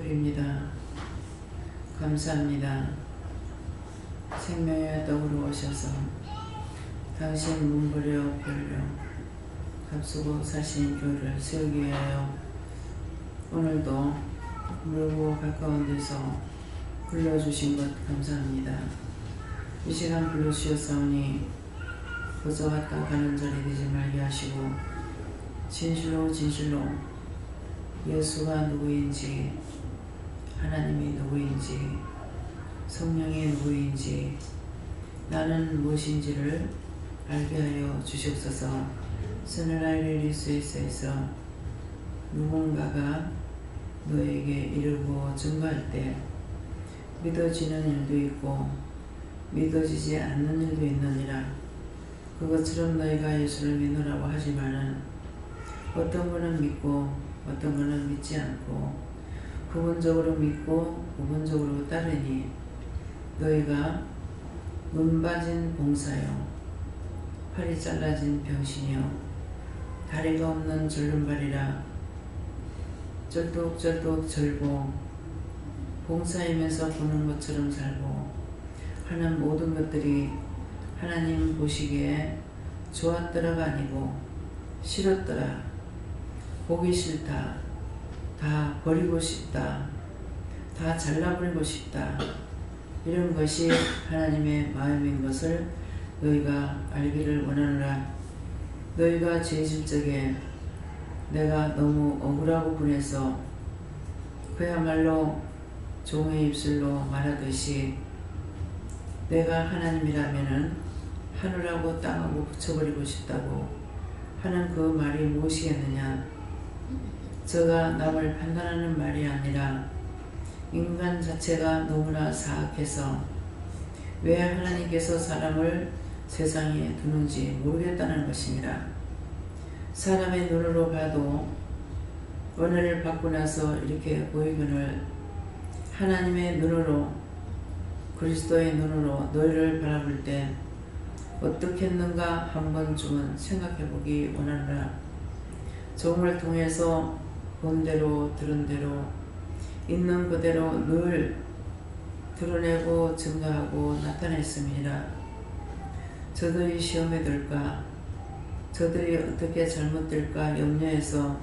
드립니다. 감사합니다. 생명의 떡으로 오셔서 당신 문버려 별려 값쓰고 사신 교회를 세우기 위하여 오늘도 멀고 가까운 데서 불러주신 것 감사합니다. 이 시간 불러주셨사오니 거저 왔다 가는 자리 되지 말게 하시고 진실로 예수가 누구인지, 하나님이 누구인지, 성령이 누구인지, 나는 무엇인지를 알게 하여 주시옵소서. 스늘알리리스에서 누군가가 너에게 이르고 증거할 때 믿어지는 일도 있고 믿어지지 않는 일도 있느니라. 그것처럼 너희가 예수를 믿으라고 하지만은 어떤 거는 믿고 어떤 거는 믿지 않고 부분적으로 믿고 부분적으로 따르니 너희가 눈 빠진 봉사요, 팔이 잘라진 병신이요, 다리가 없는 절름발이라 쩔뚝쩔뚝 절고 봉사이면서 보는 것처럼 살고 하는 모든 것들이 하나님 보시기에 좋았더라가 아니고 싫었더라, 보기 싫다, 다 버리고 싶다, 다 잘라버리고 싶다, 이런 것이 하나님의 마음인 것을 너희가 알기를 원하노라. 너희가 죄질 적에 내가 너무 억울하고 분해서 그야말로 종의 입술로 말하듯이 내가 하나님이라면은 하늘하고 땅하고 붙여버리고 싶다고 하는 그 말이 무엇이겠느냐? 저가 남을 판단하는 말이 아니라 인간 자체가 너무나 사악해서 왜 하나님께서 사람을 세상에 두는지 모르겠다는 것입니다. 사람의 눈으로 봐도 은혜를 받고 나서 이렇게 보이거늘 하나님의 눈으로, 그리스도의 눈으로 너희를 바라볼 때 어떻게 했는가 한 번쯤은 생각해 보기 원하노라. 종을 통해서 본 대로 들은 대로 있는 그대로 늘 드러내고 증거하고 나타냈습니다. 저들이 시험에 들까, 저들이 어떻게 잘못될까 염려해서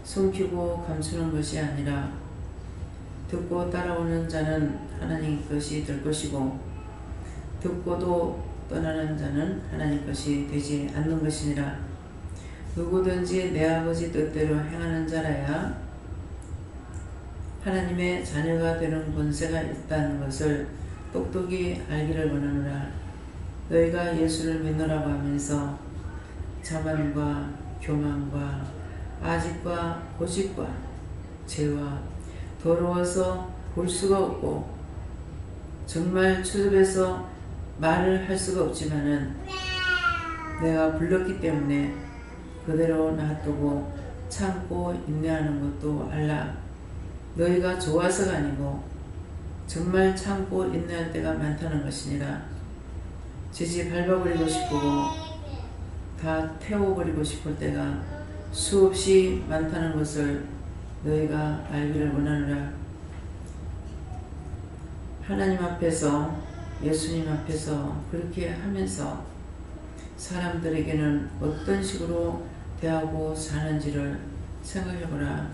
숨기고 감추는 것이 아니라 듣고 따라오는 자는 하나님 것이 될 것이고 듣고도 떠나는 자는 하나님 것이 되지 않는 것이니라. 누구든지 내 아버지 뜻대로 행하는 자라야 하나님의 자녀가 되는 권세가 있다는 것을 똑똑히 알기를 원하노라. 너희가 예수를 믿노라고 하면서 자만과 교만과 아집과 고집과 죄와 더러워서 볼 수가 없고 정말 추접해서 말을 할 수가 없지만은 내가 불렀기 때문에 그대로 놔두고 참고 인내하는 것도 알라. 너희가 좋아서가 아니고 정말 참고 인내할 때가 많다는 것이니라. 지지 밟아버리고 싶고 다 태워버리고 싶을 때가 수없이 많다는 것을 너희가 알기를 원하노라. 하나님 앞에서, 예수님 앞에서 그렇게 하면서 사람들에게는 어떤 식으로 대하고 사는지를 생각해보라.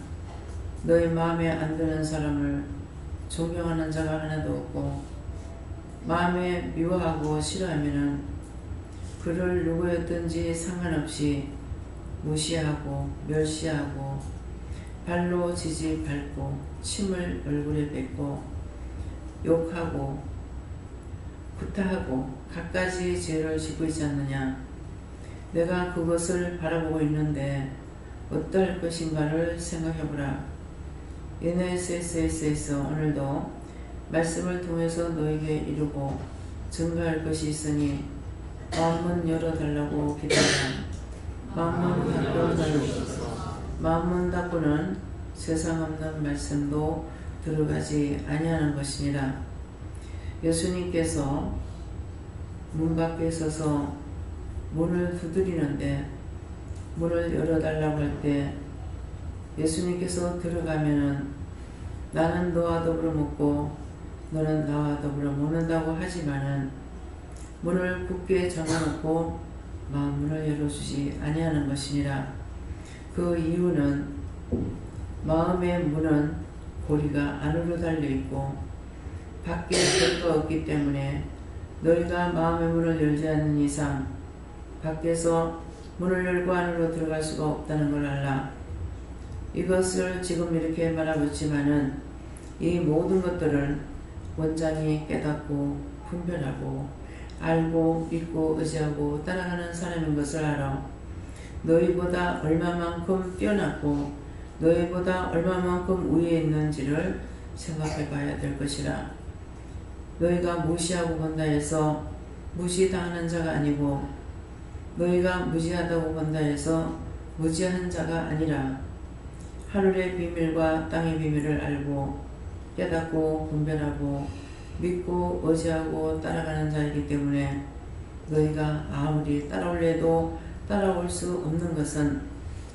너희 마음에 안 드는 사람을 존경하는 자가 하나도 없고 마음에 미워하고 싫어하면은 그를 누구였든지 상관없이 무시하고 멸시하고 발로 지지 밟고 침을 얼굴에 뱉고 욕하고 구타하고 갖가지 죄를 짓고 있지 않느냐? 내가 그것을 바라보고 있는데 어떨 것인가를 생각해보라. NSS에서 오늘도 말씀을 통해서 너에게 이루고 증거할 것이 있으니 마음문 열어달라고 기도하라. 마음문 닫고달라고. 마음문 닫고는 세상 없는 말씀도 들어가지 아니하는 것이니라. 예수님께서 문 밖에 서서 문을 두드리는데 문을 열어달라고 할 때 예수님께서 들어가면은 나는 너와 더불어 먹고 너는 나와 더불어 먹는다고 하지만은 문을 굳게 잠가놓고 마음문을 열어주지 아니하는 것이니라. 그 이유는 마음의 문은 고리가 안으로 달려있고 밖에 벽도 없기 때문에 너희가 마음의 문을 열지 않는 이상 밖에서 문을 열고 안으로 들어갈 수가 없다는 걸 알라. 이것을 지금 이렇게 말하겠지만은 이 모든 것들을 원장이 깨닫고 분별하고 알고 믿고 의지하고 따라가는 사람인 것을 알아. 너희보다 얼마만큼 뛰어났고 너희보다 얼마만큼 위에 있는지를 생각해 봐야 될 것이라. 너희가 무시하고 본다 해서 무시당하는 자가 아니고 너희가 무지하다고 본다 해서 무지한 자가 아니라 하늘의 비밀과 땅의 비밀을 알고 깨닫고 분별하고 믿고 의지하고 따라가는 자이기 때문에 너희가 아무리 따라올래도 따라올 수 없는 것은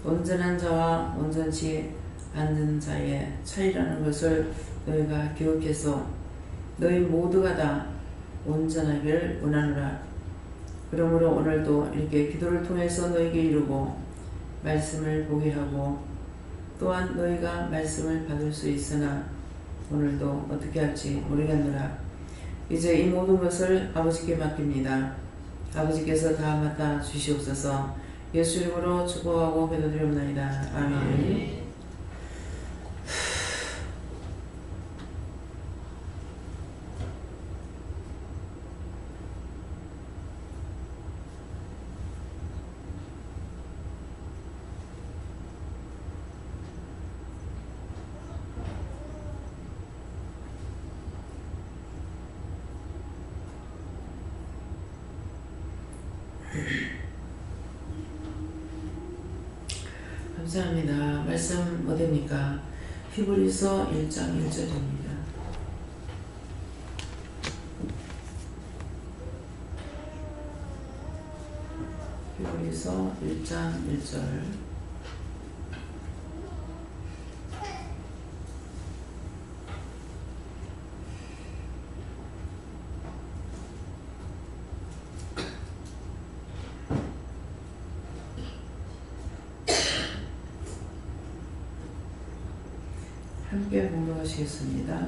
온전한 자와 온전치 않는 자의 차이라는 것을 너희가 기억해서 너희 모두가 다 온전하기를 원하노라. 그러므로 오늘도 이렇게 기도를 통해서 너희에게 이루고 말씀을 보게 하고 또한 너희가 말씀을 받을 수 있으나 오늘도 어떻게 할지 모르겠노라. 이제 이 모든 것을 아버지께 맡깁니다. 아버지께서 다 맡아 주시옵소서. 예수 이름으로 축복하고 기도드리옵나이다. 아멘. 감사합니다. 말씀 어디입니까? 히브리서 1장 1절입니다. 히브리서 1장 1절. 함께 공부하시겠습니다.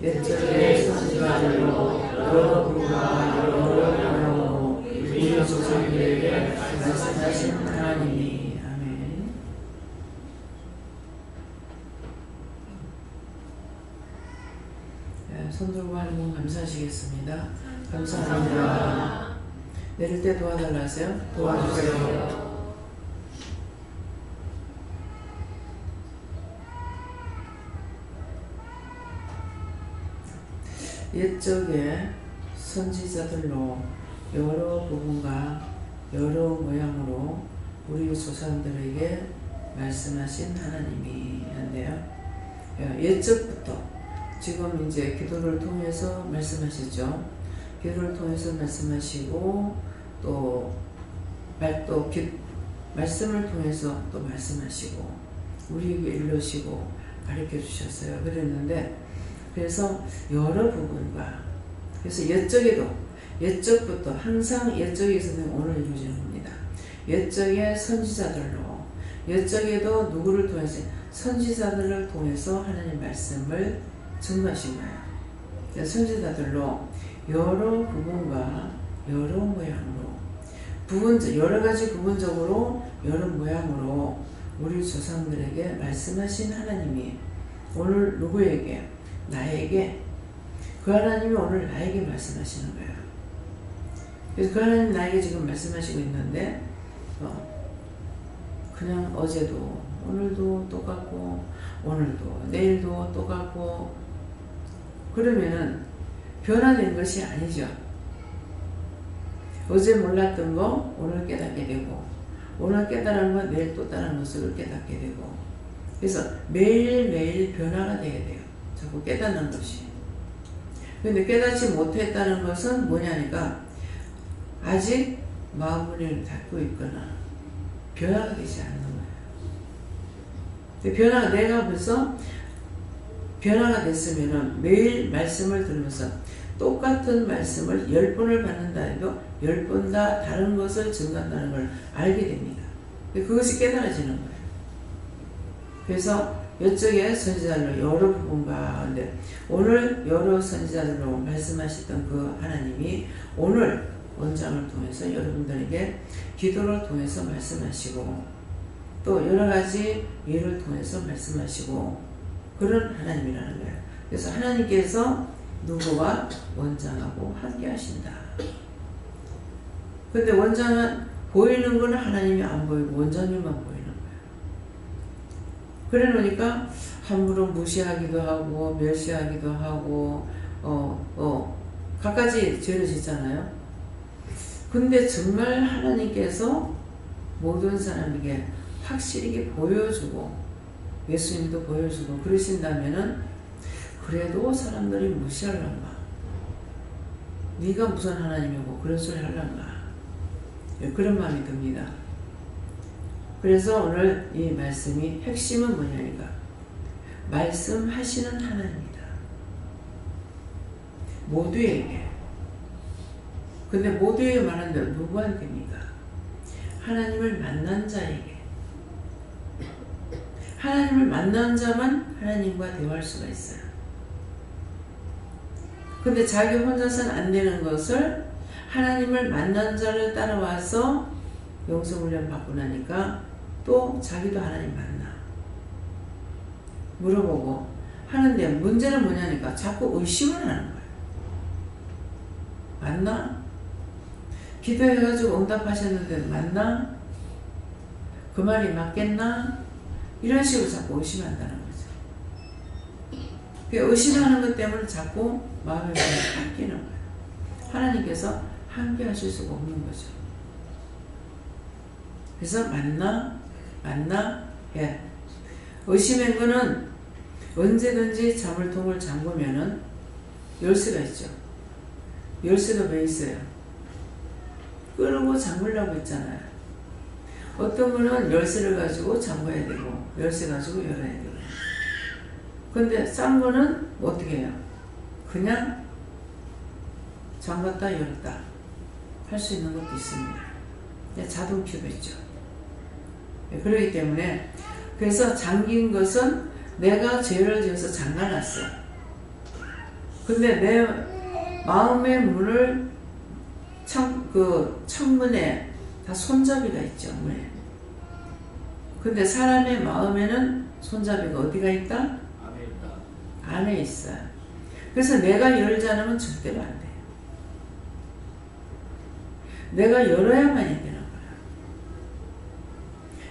옛적에 선지자들로 여러 부류와 여러 모양으로 우리 조상들에게 말씀하신 하나님이. 아멘. 손 들고 하는 감사하시겠습니다. 감사합니다. 내릴 때 도와달라 하세요. 도와주세요. 옛적에 선지자들로 여러 부분과 여러 모양으로 우리 조상들에게 말씀하신 하나님이 한데요. 옛적부터 지금 이제 기도를 통해서 말씀하시죠. 기도를 통해서 말씀하시고 또 말씀을 통해서 또 말씀하시고 우리에게 일러시고 가르쳐 주셨어요. 그랬는데 그래서 여러 부분과 그래서 옛적부터 항상 옛적에서는 오늘 이루어지는 겁니다. 옛적의 선지자들로 옛적에도 누구를 통해서 선지자들을 통해서 하나님 말씀을 증거하신 거예요. 선지자들로 여러 부분과 여러 모양으로 여러 가지 부분적으로 여러 모양으로 우리 조상들에게 말씀하신 하나님이 오늘 누구에게 나에게 그 하나님이 오늘 나에게 말씀하시는 거예요. 그래서 그 하나님 나에게 지금 말씀하시고 있는데 그냥 어제도 오늘도 똑같고 오늘도 내일도 똑같고 그러면은 변화된 것이 아니죠. 어제 몰랐던 거 오늘 깨닫게 되고 오늘 깨달은 거 내일 또 다른 것을 깨닫게 되고 그래서 매일매일 변화가 되게 돼요. 자꾸 깨닫는 것이. 근데 깨닫지 못했다는 것은 뭐냐니까 아직 마음문을 닫고 있거나 변화가 되지 않는 거예요. 변화가 내가 벌써 변화가 됐으면은 매일 말씀을 들으면서 똑같은 말씀을 10번을 받는다 해도 10번 다 다른 것을 증거한다는 걸 알게 됩니다. 그것이 깨달아지는 거예요. 그래서 이쪽에 선지자들로 여러 부분 가운데 오늘 여러 선지자들로 말씀하셨던 그 하나님이 오늘 원장을 통해서 여러분들에게 기도를 통해서 말씀하시고 또 여러 가지 일을 통해서 말씀하시고 그런 하나님이라는 거예요. 그래서 하나님께서 누구와 원장하고 함께 하신다. 근데 원장은 보이는 거는 하나님이 안 보이고 원장님만 보이는 거예요. 그래 놓으니까 함부로 무시하기도 하고 멸시하기도 하고 갖가지 죄를 짓잖아요. 근데 정말 하나님께서 모든 사람에게 확실하게 보여주고 예수님도 보여주고 그러신다면은 그래도 사람들이 무시하려나? 네가 무슨 하나님이고 그런 소리 하려나? 그런 마음이 듭니다. 그래서 오늘 이 말씀이 핵심은 뭐냐니까 말씀하시는 하나님이다. 모두에게. 근데 모두에게 말하는데 누구한테입니까? 하나님을 만난 자에게. 하나님을 만난 자만 하나님과 대화할 수가 있어요. 근데 자기 혼자서는 안 되는 것을 하나님을 만난 자를 따라와서 영성훈련 받고 나니까 또 자기도 하나님 만나. 물어보고 하는데 문제는 뭐냐니까 자꾸 의심을 하는 거예요. 맞나? 기도해가지고 응답하셨는데 맞나? 그 말이 맞겠나? 이런 식으로 자꾸 의심한다는 거죠. 의심하는 것 때문에 자꾸 마음의 문이 바뀌는 거예요. 하나님께서 함께 하실 수가 없는 거죠. 그래서 맞나? 예. 의심한 거는 언제든지 자물통을 잠그면은 열쇠가 있죠. 열쇠가 왜 있어요? 끄르고 잠그려고 했잖아요. 어떤 분은 열쇠를 가지고 잠궈야 되고 열쇠 가지고 열어야 되고 근데 싼 거는 어떻게 해요? 그냥 잠갔다 열었다 할 수 있는 것도 있습니다. 자동키도 있죠. 그렇기 때문에 그래서 잠긴 것은 내가 죄를 지어서 잠가놨어. 근데 내 마음의 문을 창문에 다 손잡이가 있죠. 문에. 근데 사람의 마음에는 손잡이가 어디가 있다? 안에 있다. 안에 있어요. 그래서 내가 열지 않으면 절대로 안 돼요. 내가 열어야만이 되는 거야.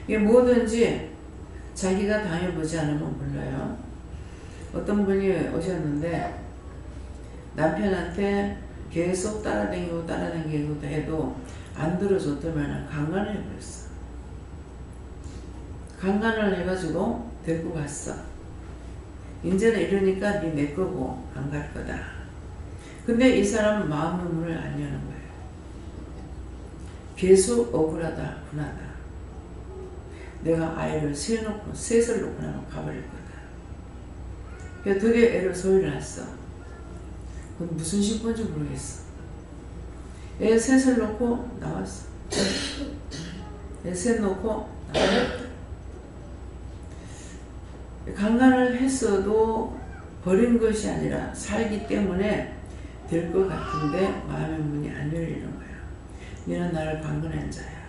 이게 뭐든지 자기가 당해보지 않으면 몰라요. 어떤 분이 오셨는데 남편한테 계속 따라다니고 해도 안 들어줬더면 강간을 해버렸어. 강간을 해가지고 데리고 갔어. 이제는 이러니까 네 내 거고 안 갈 거다. 근데 이 사람은 마음의 문을 안 여는 거예요. 계속 억울하다, 분하다. 내가 아이를 셋을 놓고 나면 가버릴 거다. 그래서 되게 애를 소리를 했어. 그건 무슨 신분인지 모르겠어. 애 셋을 놓고 나왔어. 애 셋 놓고 나왔어. 강간을 했어도 버린 것이 아니라 살기 때문에 될 것 같은데 마음의 문이 안 열리는 거야. 너는 나를 강간한 자야.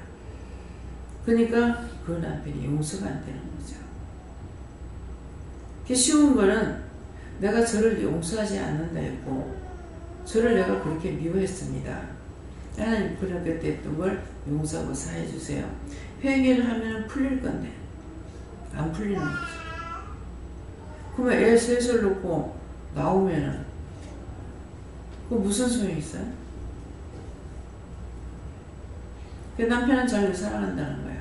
그러니까 그 남편이 용서가 안 되는 거죠. 쉬운 거는 내가 저를 용서하지 않는다 했고 저를 내가 그렇게 미워했습니다. 하나님 그렇게 했던 걸 용서하고 사해 주세요. 회개를 하면 풀릴 건데 안 풀리는 거죠. 그러면 애 셋을 놓고 나오면은 그 무슨 소용이 있어요? 그 남편은 자기를 사랑한다는 거야.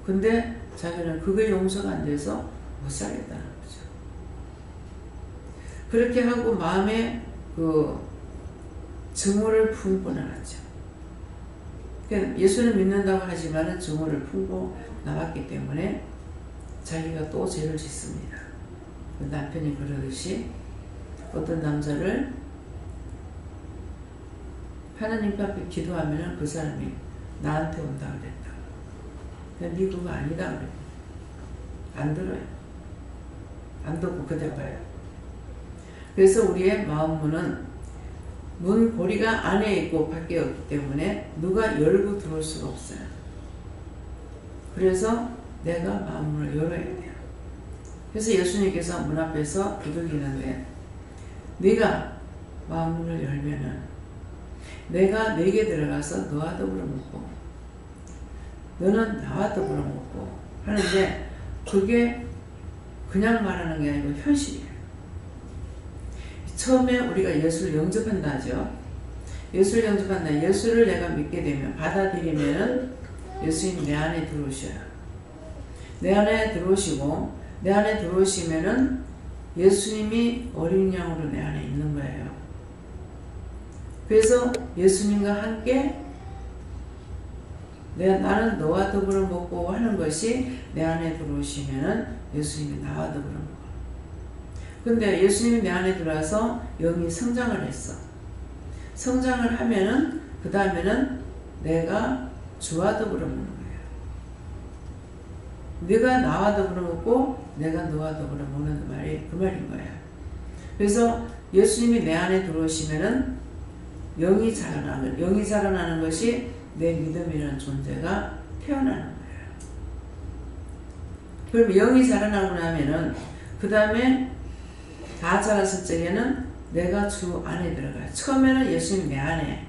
근데 자기는 그게 용서가 안 돼서 못 살겠다는 거죠. 그렇게 하고 마음에 그 증오를 품고 나왔죠. 예수는 믿는다고 하지만 증오를 품고 나왔기 때문에 자기가 또 죄를 짓습니다. 그 남편이 그러듯이 어떤 남자를 하나님 앞에 기도하면 그 사람이 나한테 온다 그랬다. 근데 네 그거 아니다 그래. 안 들어요. 안 듣고 그대로 가요. 그래서 우리의 마음문은 문 고리가 안에 있고 밖에 없기 때문에 누가 열고 들어올 수가 없어요. 그래서 내가 마음문을 열어야 돼요. 그래서 예수님께서 문 앞에서 두들기는데 네가 마음문을 열면은 내가 네게 들어가서 너와 더불어 먹고 너는 나와 더불어 먹고 하는데 그게 그냥 말하는 게 아니고 현실이에요. 처음에 우리가 예수를 영접한다 하죠. 예수를 영접한다. 예수를 내가 믿게 되면 받아들이면 예수님 내 안에 들어오셔요. 내 안에 들어오시고 내 안에 들어오시면은 예수님이 어린 양으로 내 안에 있는 거예요. 그래서 예수님과 함께 나는 너와 더불어 먹고 하는 것이 내 안에 들어오시면은 예수님이 나와 더불어 먹어. 근데 예수님이 내 안에 들어와서 영이 성장을 했어. 성장을 하면은 그 다음에는 내가 주와 더불어 먹는 거예요. 네가 나와 더불어 먹고 내가 너와 더불어 먹는 말이 그 말인 거예요. 그래서 예수님이 내 안에 들어오시면은 영이 자라나는 것이 내 믿음이라는 존재가 태어나는 거예요. 그럼 영이 자라나고 나면은 그 다음에 다 자랐을 적에는 내가 주 안에 들어가요. 처음에는 예수님이 내 안에,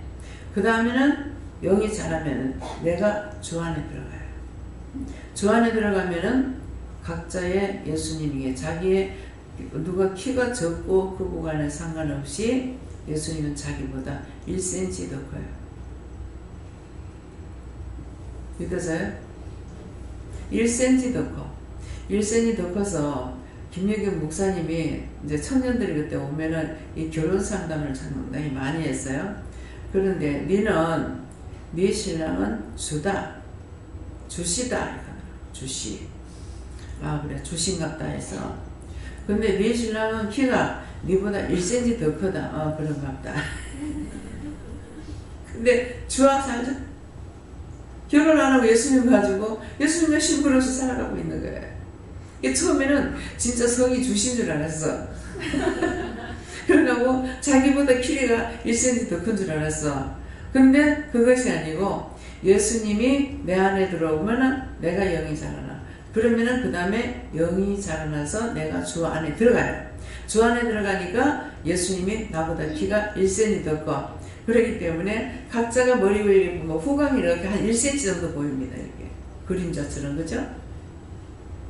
그 다음에는 영이 자라면은 내가 주 안에 들어가요. 주 안에 들어가면은 각자의 예수님에게 자기의 누가 키가 적고 크고 간에 상관없이 예수님은 자기보다 1cm 더 커요. 믿으세요? 1cm 더 커. 1cm 더 커서 김여경 목사님이 이제 청년들이 그때 오면은 이 결혼 상담을 상당히 많이 했어요. 그런데 네 신랑은 주다. 주시다. 주시. 아, 그래. 주신갑다 해서. 근데 네 신랑은 키가 네보다 1cm 더 크다. 그런갑다. 근데 주와 살자. 결혼 안 하고 예수님 가지고 예수님과 신부로서 살아가고 있는 거예요. 처음에는 진짜 성이 주신 줄 알았어. 그러고 자기보다 키가 1cm 더 큰 줄 알았어. 근데 그것이 아니고 예수님이 내 안에 들어오면 내가 영이 자라나. 그러면은 그 다음에 영이 자라나서 내가 주 안에 들어가요. 주 안에 들어가니까 예수님이 나보다 키가 1cm 더 커. 그렇기 때문에 각자가 머리 위에 후광이 이렇게 한 1cm 정도 보입니다. 이렇게 그림자처럼, 그죠?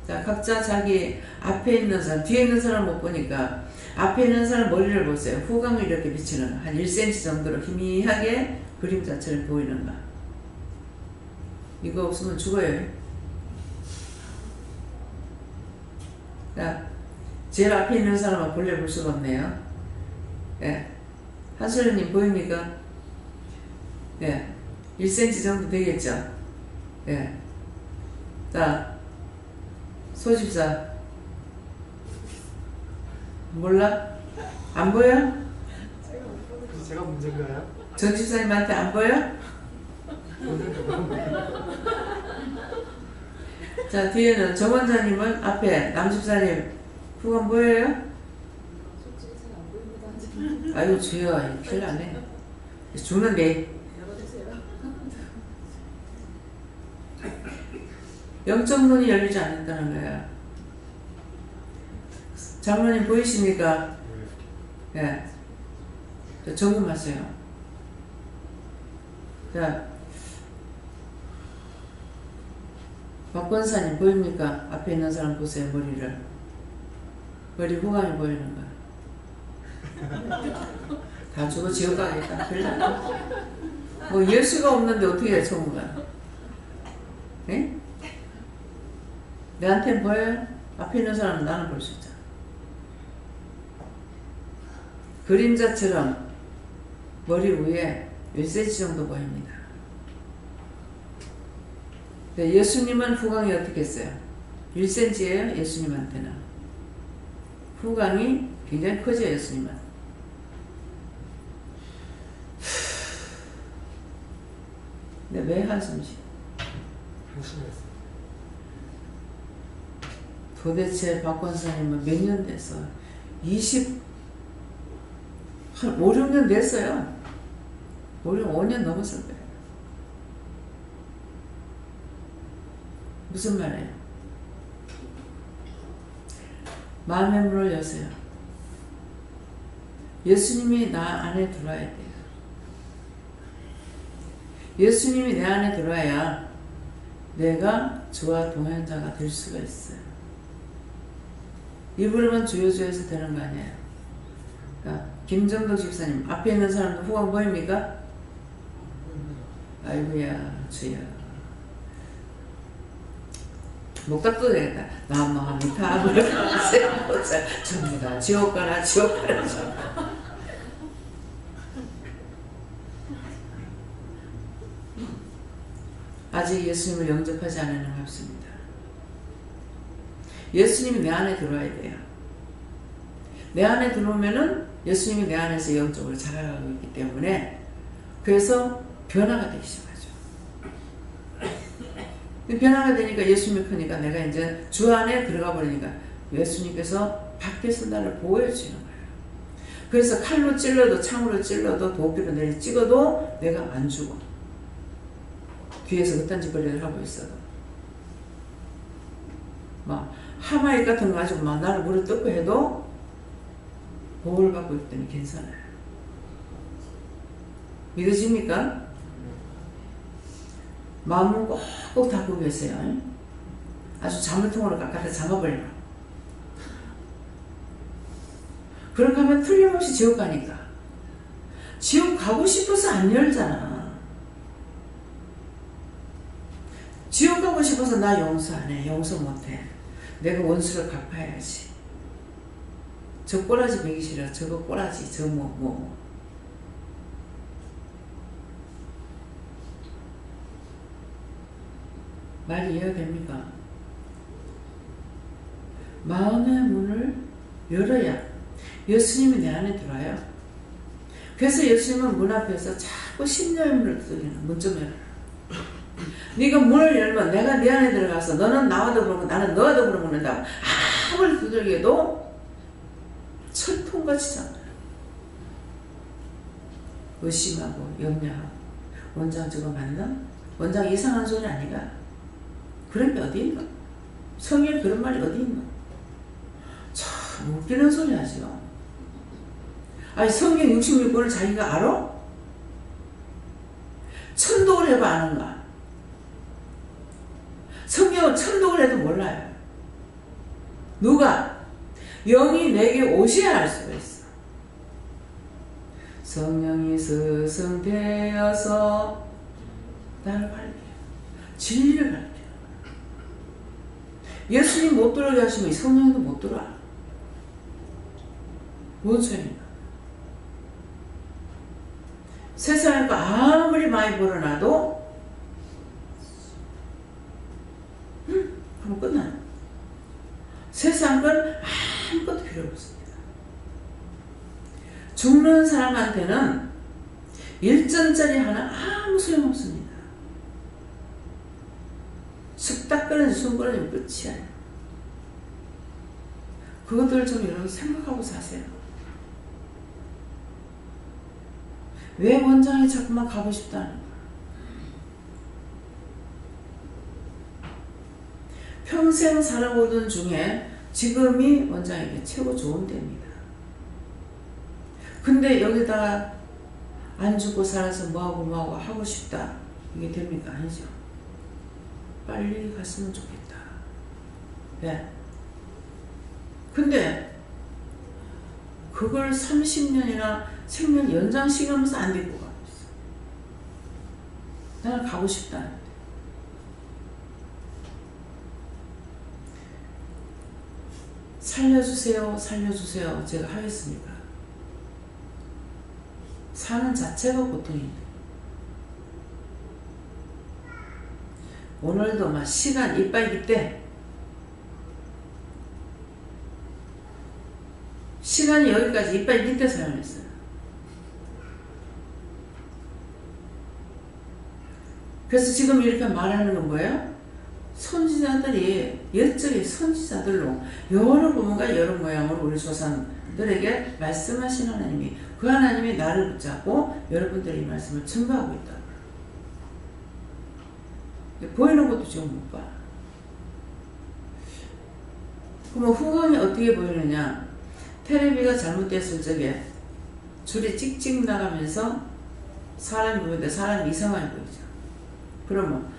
자, 각자 자기 앞에 있는 사람, 뒤에 있는 사람 못 보니까 앞에 있는 사람 머리를 보세요. 후광을 이렇게 비치는 한 1cm 정도로 희미하게 그림자처럼 보이는 거. 이거 없으면 죽어요. 자, 제일 앞에 있는 사람은 본래 볼 수가 없네요. 예. 한솔님 보입니까? 예. 1cm 정도 되겠죠? 예. 자, 소집사. 몰라? 안 보여? 제가 문제인가요? 전 집사님한테 안 보여? 자, 뒤에는 정 원장님은 앞에 남 집사님 후광 보여요? 아유, 주여, 큰일 나네. 죽는데. 영적 눈이 열리지 않는다는 거야. 장로님 보이십니까? 예. 네. 점검하세요. 자, 박권사님 보입니까? 앞에 있는 사람 보세요. 머리를. 머리 후광이 보이는 거야. 다 죽어 지옥 가겠다. 뭐 예수가 없는데 어떻게 해, 천국가? 예? 내한테는 보여요? 앞에 있는 사람은 나는 볼 수 있잖아. 그림자처럼 머리 위에 1cm 정도 보입니다. 예수님은 후광이 어떻게 했어요? 1cm예요? 예수님한테는. 후광이 굉장히 커져요, 예수님은. 근데 왜 한숨 쉬어? 한심했어요. 도대체 박권사님은 몇 년 됐어? 한 5, 6년 됐어요. 5년 넘었을 거예요. 무슨 말이에요? 마음의 문을 여세요. 예수님이 나 안에 들어와야 돼요. 예수님이 내 안에 들어와야 내가 주와 동행자가 될 수가 있어요. 입으로만 주여주여서 되는 거 아니에요. 그러니까 김정덕 집사님 앞에 있는 사람도 후광 보입니까? 아이고야 주여. 목탁도 되겠다. 나무합니다. 전부 다 지옥 가라 지옥 가라. 아직 예수님을 영접하지 않은 없습니다. 예수님이 내 안에 들어와야 돼요. 내 안에 들어오면은 예수님이 내 안에서 영적으로 자라가고 있기 때문에 그래서 변화가 되기 시작하죠. 변화가 되니까 예수님이 크니까 내가 이제 주 안에 들어가 버리니까 예수님께서 밖에서 나를 보호해 주는 거예요. 그래서 칼로 찔러도 창으로 찔러도 도끼로 내리 찍어도 내가 안 죽어. 뒤에서 그딴 짓거리를 하고 있어도 막 하마이 같은 거 가지고 막 나를 물어 뜯고 해도 보호를 받고 있기 때문에 괜찮아요. 믿으십니까? 마음은 꼭꼭 닫고 계세요. 아주 자물통으로 깎아서 잡아버리라. 그렇게 하면 틀림없이 지옥 가니까. 지옥 가고 싶어서 안 열잖아. 지옥 가고 싶어서 나 용서 안 해. 용서 못 해. 내가 원수를 갚아야지. 저 꼬라지 베기 싫어. 저거 꼬라지. 저 뭐. 말이 이해가 됩니까? 마음의 문을 열어야 예수님이 내 안에 들어와요. 그래서 예수님은 문 앞에서 자꾸 심령의 문을 두드리는 문 좀 열어라. 네가 문을 열면 내가 네 안에 들어가서 너는 나와 더불어 나는 너와 더불어 먹는다고 아무리 두들겨도 철통같이 잡아요. 의심하고 염려하고 원장 저거 맞나? 원장 이상한 소리 아니가? 그런 게 어디 있노? 성경에 그런 말이 어디 있노? 참 웃기는 소리 하죠. 아니 성경 66권을 자기가 알아? 천독을 해봐 아는가? 성경을 천독을 해도 몰라요. 누가? 영이 내게 오셔야 알 수가 있어. 성령이 스승되어서 나를 가르쳐요. 진리를 가르쳐요. 예수님 못 들어오게 하시면 성령도 못 들어와. 뭔 소리입니까? 세상에 아무리 많이 벌어놔도 하면 끝나요. 세상 건 아무것도 필요 없습니다. 죽는 사람한테는 1전짜리 하나 아무 소용없습니다. 쑥딱 끊어지 숨 끊어지면 끝이야. 그것들을 좀 여러분 생각하고 사세요. 왜 원장이 자꾸만 가고 싶다는 거야? 평생 살아오던 중에 지금이 원장에게 최고 좋은 때입니다. 근데 여기다가 안 죽고 살아서 뭐하고 하고 싶다. 이게 됩니까? 아니죠. 빨리 갔으면 좋겠다. 왜? 근데 그걸 30년이나 생명 연장시키면서 안 데리고 가고 있어. 나는 가고 싶다. 살려주세요, 살려주세요. 제가 하겠습니까? 사는 자체가 고통입니다. 오늘도 막 시간 이빨기 때 시간이 여기까지 이빨 밑에 사용했어요. 그래서 지금 이렇게 말하는 건 뭐예요? 선지자들이 옛적의 선지자들로 여러 부분과 여러 모양으로 우리 조상들에게 말씀하신 하나님이 그 하나님이 나를 붙잡고 여러분들이 이 말씀을 증거하고 있다. 보이는 것도 지금 못 봐. 그럼 후광이 어떻게 보이느냐? 테레비가 잘못됐을 적에 줄이 찍찍 나가면서 사람이 보이는데 사람이 이상하게 보이죠. 그러면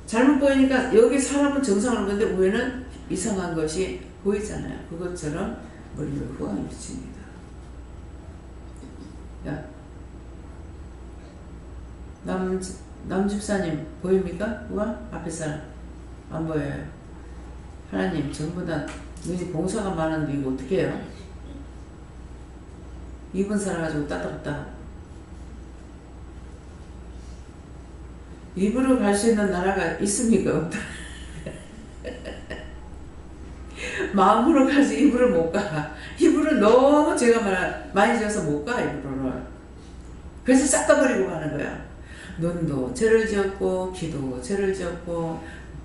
잘못 보이니까 여기 사람은 정상으로 보이는데 위에는 이상한 것이 보이잖아요. 그것처럼 머리에 후광이 비칩니다. 야, 남집사님 보입니까? 후광? 앞에 사람 안 보여요. 하나님 전부 다 눈이 봉사가 많은데 이거 어떻게 해요? 2분 살아가지고 따뜻하다. 입으로 갈 수 있는 나라가 있습니까? 없다. 마음으로 가지 입으로 못 가. 입으로 너무 제가 많이 지어서 못 가, 입으로는. 그래서 싹 다 버리고 가는 거야. 눈도 죄를 지었고, 귀도 죄를 지었고,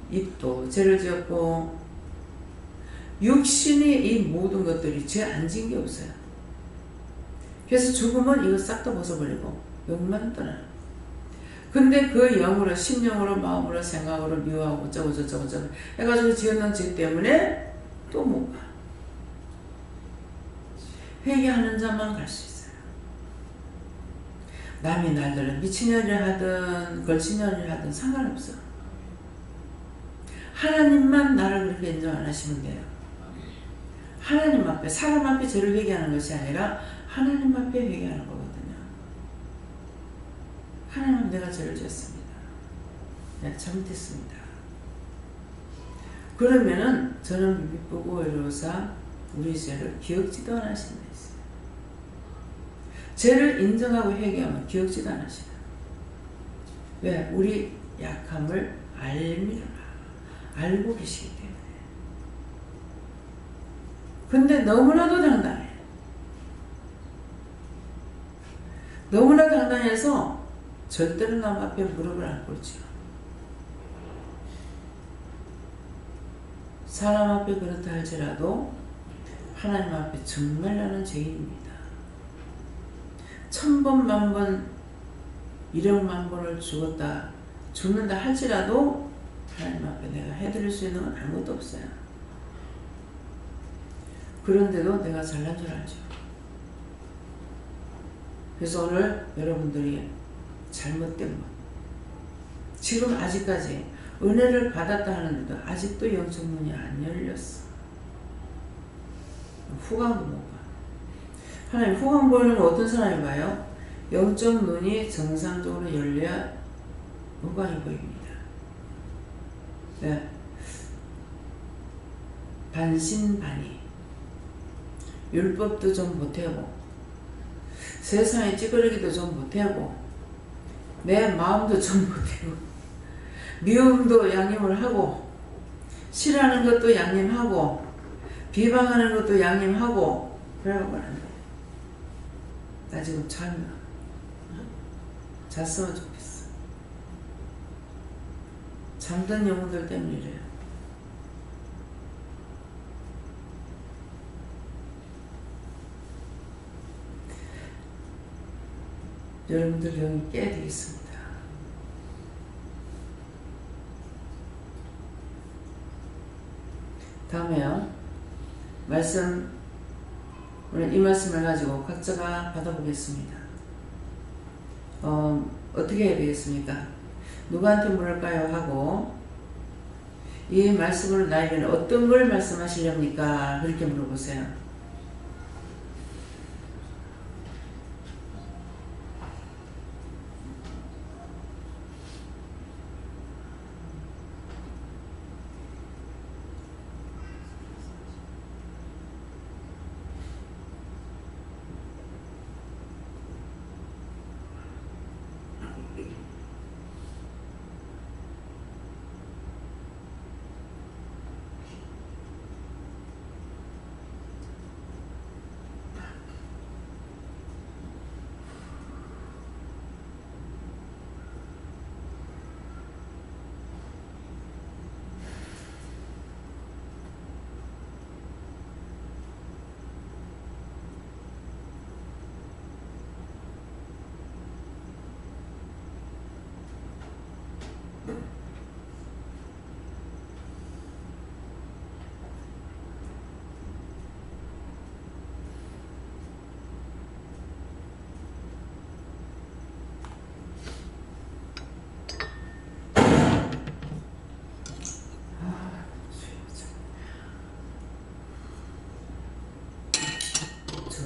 입도 죄를 지었고, 육신이 이 모든 것들이 죄 안 지은 게 없어요. 그래서 죽으면 이거 싹 다 벗어버리고, 영만 떠나는. 근데 그 영으로, 심령으로, 마음으로, 생각으로 미워하고 저거 해가지고 지었는 죄 때문에 또 못 가. 회개하는 자만 갈 수 있어요. 남이 날들은 미친년을 하든 걸친년을 하든 상관없어. 하나님만 나를 그렇게 인정 안 하시면 돼요. 하나님 앞에, 사람 앞에 죄를 회개하는 것이 아니라 하나님 앞에 회개하는 거거든요. 하나님, 내가 죄를 지었습니다. 내가 잘못했습니다. 그러면은 저는 미쁘고 외로우사 우리 죄를 기억지도 안 하신다 했어요. 죄를 인정하고 회개하면 기억지도 안 하시다. 왜? 우리 약함을 알고 계시기 때문에. 근데 너무나도 당당해. 너무나 당당해서 절대로 남 앞에 무릎을 안 꿇죠. 사람 앞에 그렇다 할지라도 하나님 앞에 정말 나는 죄인입니다. 1000번, 10,000번, 1억만 번을 죽는다 할지라도 하나님 앞에 내가 해드릴 수 있는 건 아무것도 없어요. 그런데도 내가 잘난 줄 알죠. 그래서 오늘 여러분들이 잘못된 것, 지금 아직까지 은혜를 받았다 하는데도 아직도 영적 문이 안 열렸어. 후광도 못 봐. 하나님, 후광 보이는 건 어떤 사람이 봐요? 영적 눈이 정상적으로 열려야 후광이 보입니다. 네. 반신반의. 율법도 좀 못하고, 세상에 찌그러기도 좀 못하고, 내 마음도 좀 못하고, 미움도 양념을 하고, 싫어하는 것도 양념하고, 비방하는 것도 양념하고, 그러고 말하는 거야. 나 지금 잤으면 좋겠어. 잠든 영혼들 때문에 이래요. 여러분들 영이 깨야 되겠습니다. 다음에요. 오늘 이 말씀을 가지고 각자가 받아보겠습니다. 어떻게 해야 되겠습니까? 누구한테 물을까요? 하고, 이 말씀으로 나에게는 어떤 걸 말씀하시렵니까? 그렇게 물어보세요.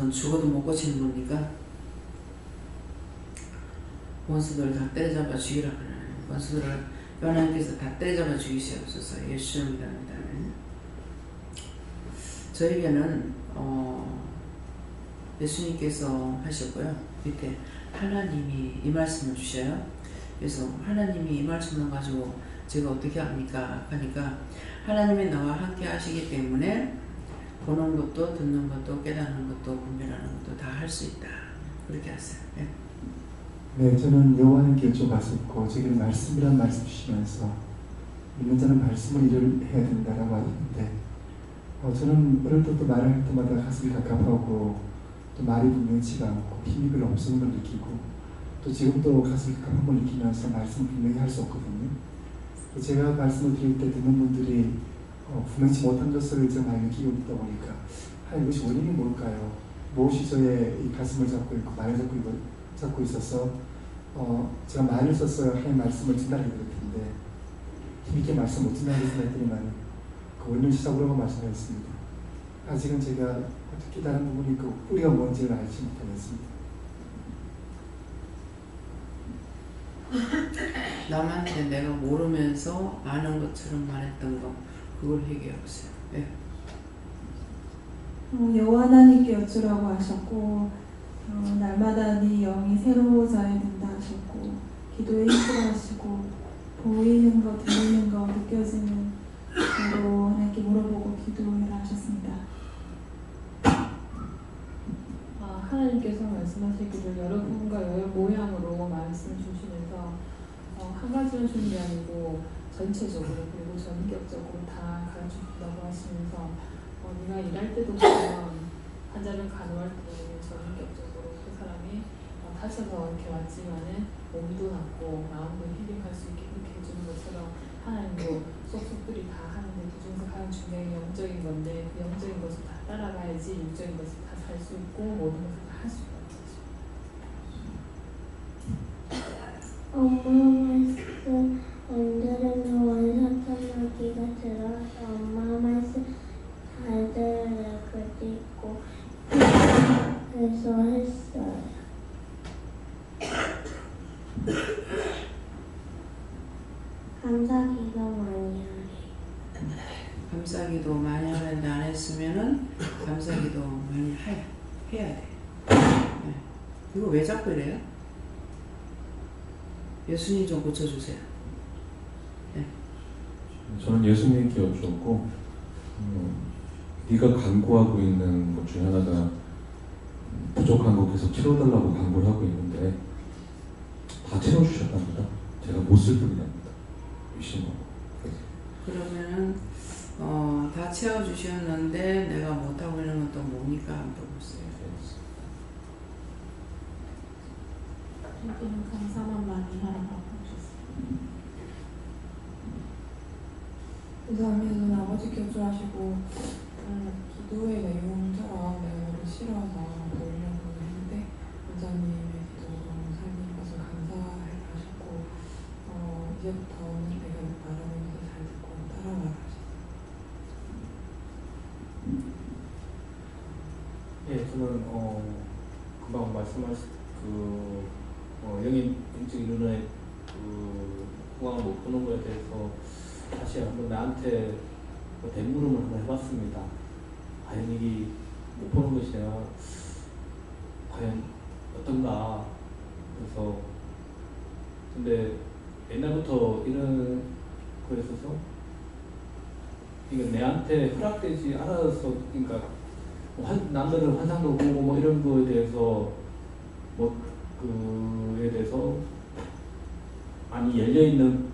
것은 죽어도 못 고치는 겁니까? 원수들을 다 때려잡아 죽이라 그래요. 원수들을 하나님께서 다 때려잡아 죽이시옵소서. 예수님 이름입니다. 저에게는 예수님께서 하셨고요. 밑에 하나님이 이 말씀을 주셔요. 그래서 하나님이 이 말씀을 가지고 제가 어떻게 합니까? 하니까 하나님이 나와 함께 하시기 때문에 보는 것도 듣는 것도 깨닫는 것도 분별하는 것도 다 할 수 있다. 그렇게 하세요. 네. 네, 저는 여호와님께 여쭤봤었고 저에게 말씀이란 말씀 주시면서 믿는 자는 말씀을 일을 해야 된다라고 하셨는데 저는 어릴 때부터 말할 때마다 가슴이 갑갑하고 또 말이 분명치가 않고 힘이 별로 없는 걸 느끼고 또 지금도 가슴이 갑갑한 걸 느끼면서 말씀을 분명히 할 수 없거든요. 제가 말씀을 드릴 때 듣는 분들이 분명치 못한 것을 제가 많이 느끼고 있다 보니까 이것이 원인이 뭘까요? 무엇이 저의 이 가슴을 잡고 있고 말을 잡고 있어서 제가 말을 썼어야 하나님 말씀을 전달하게 될 텐데 힘있게 말씀 못 전달하게 생각했더니만 그 원인을 시작으로 말씀하셨습니다. 아직은 제가 어떻게 다른 부분이 그 뿌리가 뭔지를 알지 못하겠습니다. 남한테 내가 모르면서 아는 것처럼 말했던 거 그걸 해결해보세요. 네. 여호와 하나님께 여쭈라고 하셨고 날마다 네 영이 새로워져야 된다 하셨고 기도에 힘쓰라 하시고 보이는 거 들리는 거 느껴지는 대로 하나님께 물어보고 기도해라 하셨습니다. 하나님께서 말씀하시기를 여러분과 여러 모양으로 말씀 주시면서 한 가지만 주는 게 아니고 전체적으로 그리고 전격적으로 다 가르쳐준다고 하시면서 네가 일할 때도 보면 환자를 간호할 때 전격적으로 그 사람이 다쳐서 이렇게 왔지만은 몸도 낫고 마음도 힐링할 수 있게 그렇게 해주는 것처럼 하나님도 속속들이 다 하는데 그중에서 가장 중요한 게 영적인 건데 그 영적인 것을 다 따라가야지 육적인 것을 다 살 수 있고 모든 것을 다 할 수 있다는 거죠. 엄마 말씀 안 들으면 원사탄마귀가 들어와서 엄마 말씀 잘 들으라 그리고 그래서 했어요. 감사기도 많이 하래. 감사기도 많이 하는데 안 했으면은 감사기도 많이 해야 돼. 네. 이거 왜 자꾸 이래요? 예수님 좀 고쳐주세요. 네. 저는 예수님께 여쭈었고 네가 간구하고 있는 것 중에 하나가 부족한 거 계속 채워달라고 간구를 하고 있는데 다 채워주셨답니다. 제가 못 쓸 뿐이랍니다. 의심하고. 그러면은 다 채워주셨는데 내가 못하고 있는 건 또 뭡니까? 한번 물어보세요. 저에게는 감사만 많이 하라고 하셨어요. 감사하면서는 아버지께 여쭈하시고 기도의 내용처럼 내가 너를 싫어서 놀려고 했는데 원장님의 기도로 살린 것을 감사해 하셨고 이제부터는 내가 말하는 것을 잘 듣고 따라와라 하셨어요. 예, 저는 금방 말씀하신 영인 인적 이론의 후광을 못 보는 거에 대해서 다시 한번 나한테 대물음을 한번 해봤습니다. 과연 이게 못 보는 것이 내가 과연 어떤가. 그래서 근데 옛날부터 이런 거에 있어서 이게 내한테 허락되지 않아서 그러니까 남들은 환상도 보고 뭐 이런 거에 대해서 그에 대해서 많이 열려있는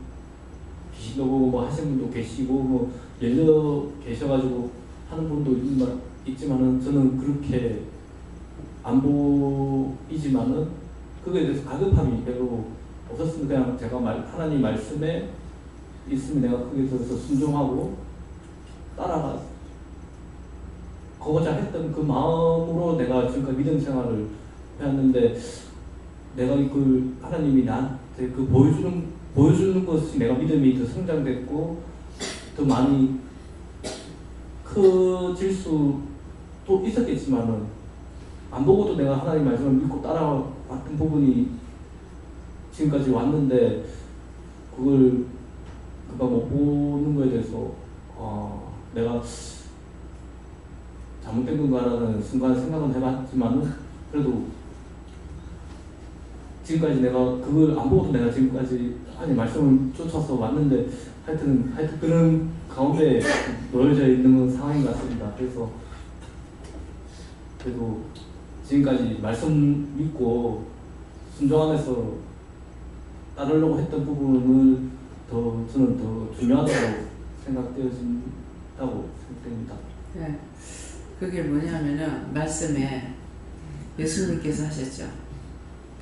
귀신도 보고 뭐 하시는 분도 계시고 뭐 열려 계셔가지고 하는 분도 있지만은 저는 그렇게 안 보이지만은 그거에 대해서 가급함이 별로 없었으면 그냥 제가 하나님 말씀에 있으면 내가 거기에 대해서 순종하고 따라가 거고자 했던 그 마음으로 내가 지금까지 믿음 생활을 해왔는데 내가 그 하나님이 나한테 그 보여주는 것이 내가 믿음이 더 성장됐고 더 많이 커질 수도 있었겠지만은 안 보고도 내가 하나님 말씀을 믿고 따라왔던 부분이 지금까지 왔는데 그걸 못 보는 거에 대해서 내가 잘못된 건가라는 순간 생각은 해봤지만은 그래도 지금까지 내가 그걸 안 보고도 내가 지금까지 하나님 말씀을 쫓아서 왔는데 하여튼 그런 가운데 놓여져 있는 상황인 것 같습니다. 그래서 그래도 지금까지 말씀 믿고 순종하면서 따르려고 했던 부분을 저는 더 중요하다고 생각되어진다고 생각됩니다. 네. 그게 뭐냐면은 말씀에 예수님께서 하셨죠.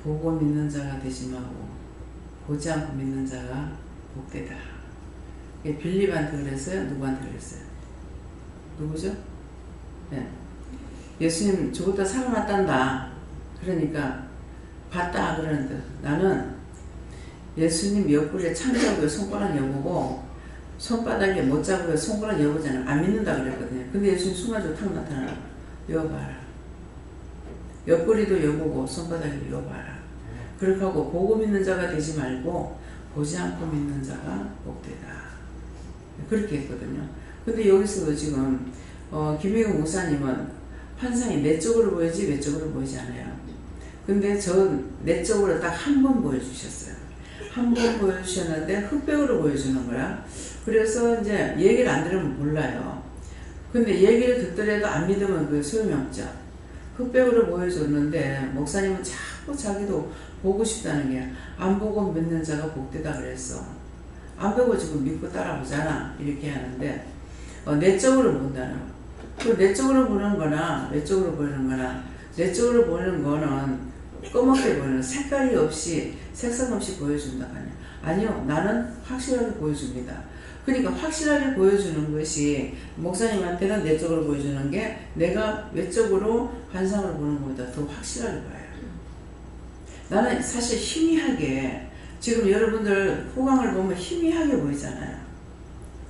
보고 믿는 자가 되지 말고 보지 않고 믿는 자가 복되다. 이게 빌립한테 그랬어요? 누구한테 그랬어요? 누구죠? 네. 예수님 죽었다 살아났단다. 그러니까 봤다 그러는 듯. 나는 예수님 옆구리에 창자고요 손가락 여보고 손바닥에 못 자고요 손가락 여보잖아요. 안 믿는다 그랬거든요. 근데 예수님 순간적으로 탁 나타나. 여봐라. 옆구리도 여보고 손바닥에도 여봐라. 그렇게 하고 보고 믿는 자가 되지 말고 보지 않고 믿는 자가 복되다. 그렇게 했거든요. 근데 여기서도 지금 김혜경 목사님은 환상이 내적으로 보이지 외적으로 보이지 않아요. 근데 저 내적으로 딱 한 번 보여주셨어요. 한 번 보여주셨는데 흑백으로 보여주는 거야. 그래서 이제 얘기를 안 들으면 몰라요. 근데 얘기를 듣더라도 안 믿으면 그 소용이 없죠. 흑백으로 보여줬는데 목사님은 자꾸 자기도 보고 싶다는 게 안 보고 믿는 자가 복되다 그랬어. 안 보고 지금 믿고 따라오잖아. 이렇게 하는데 내적으로 본다는 거. 그 내적으로 보는 거나 외적으로 보는 거나 내적으로 보는 거는 검게 보는 색깔이 없이 색상 없이 보여준다. 아니요. 나는 확실하게 보여줍니다. 그러니까 확실하게 보여주는 것이 목사님한테는 내적으로 보여주는 게 내가 외적으로 환상을 보는 것보다 더 확실하게 봐요. 나는 사실 희미하게 지금 여러분들 후광을 보면 희미하게 보이잖아요.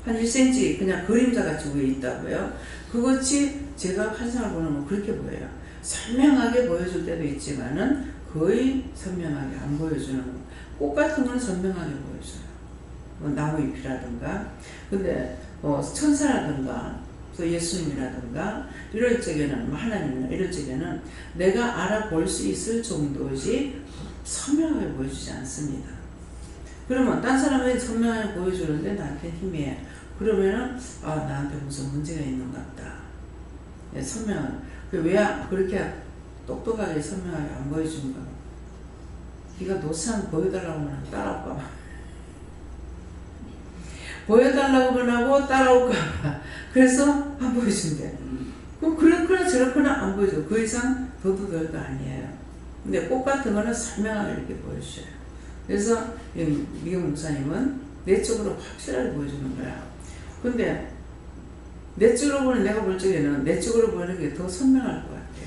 한 1cm 그냥 그림자 같이 위에 있다고요. 그것이 제가 환상을 보는 건 그렇게 보여요. 선명하게 보여줄 때도 있지만은 거의 선명하게 안 보여주는 거. 꽃 같은 건 선명하게 보여줘요. 나무 잎이라든가. 근데 천사라든가 또 예수님이라든가 이럴 적에는 하나님이나 이럴 적에는 내가 알아볼 수 있을 정도지 선명하게 보여주지 않습니다. 그러면 딴 사람이 선명하게 보여주는데 나한테 희미해. 그러면은 나한테 무슨 문제가 있는 것 같다. 예, 선명한. 왜 그렇게 똑똑하게 선명하게 안 보여주는가? 네가 노상 보여달라고 하면 따라올까 봐. 보여달라고 하고 따라올까 봐. 그래서 안 보여준대. 그럼 그렇거나 저렇거나 안 보여줘. 그 이상 더도 덜도 아니에요. 근데 꽃 같은 거는 선명하게 이렇게 보여주셔요. 그래서 미경 목사님은 내적으로 확실하게 보여주는 거야. 근데 내적으로 보는 내가 볼 적에는 내적으로 보이는 게 더 선명할 것 같아요.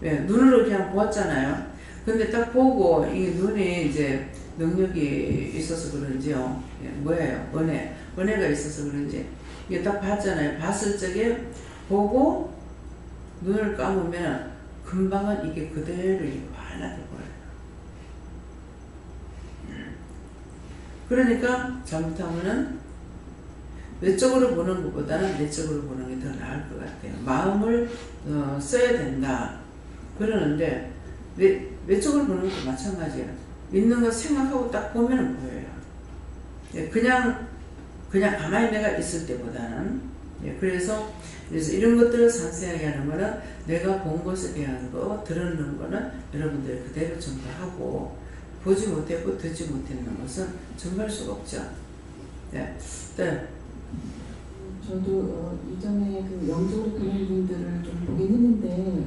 네, 눈으로 그냥 보았잖아요. 근데 딱 보고 이 눈이 이제 능력이 있어서 그런지요. 뭐예요? 은혜가 있어서 그런지 이게 딱 봤잖아요. 봤을 적에 보고 눈을 감으면 금방은 이게 그대로 이렇게 환하게 보여요. 그러니까 잘못하면은 외적으로 보는 것보다는 내적으로 보는 게 더 나을 것 같아요. 마음을 써야 된다. 그러는데 외적으로 보는 것도 마찬가지예요. 믿는 거 생각하고 딱 보면 보여요. 그냥 가만히 내가 있을 때보다는. 그래서 이런 것들을 상세하게 하는 거는 내가 본 것에 대한 거, 들었는 거는 여러분들이 그대로 전달하고 보지 못했고 듣지 못했는 것은 전할 수가 없죠. 네. 저도 이전에 그 영적으로 보는 분들을 좀 보긴 했는데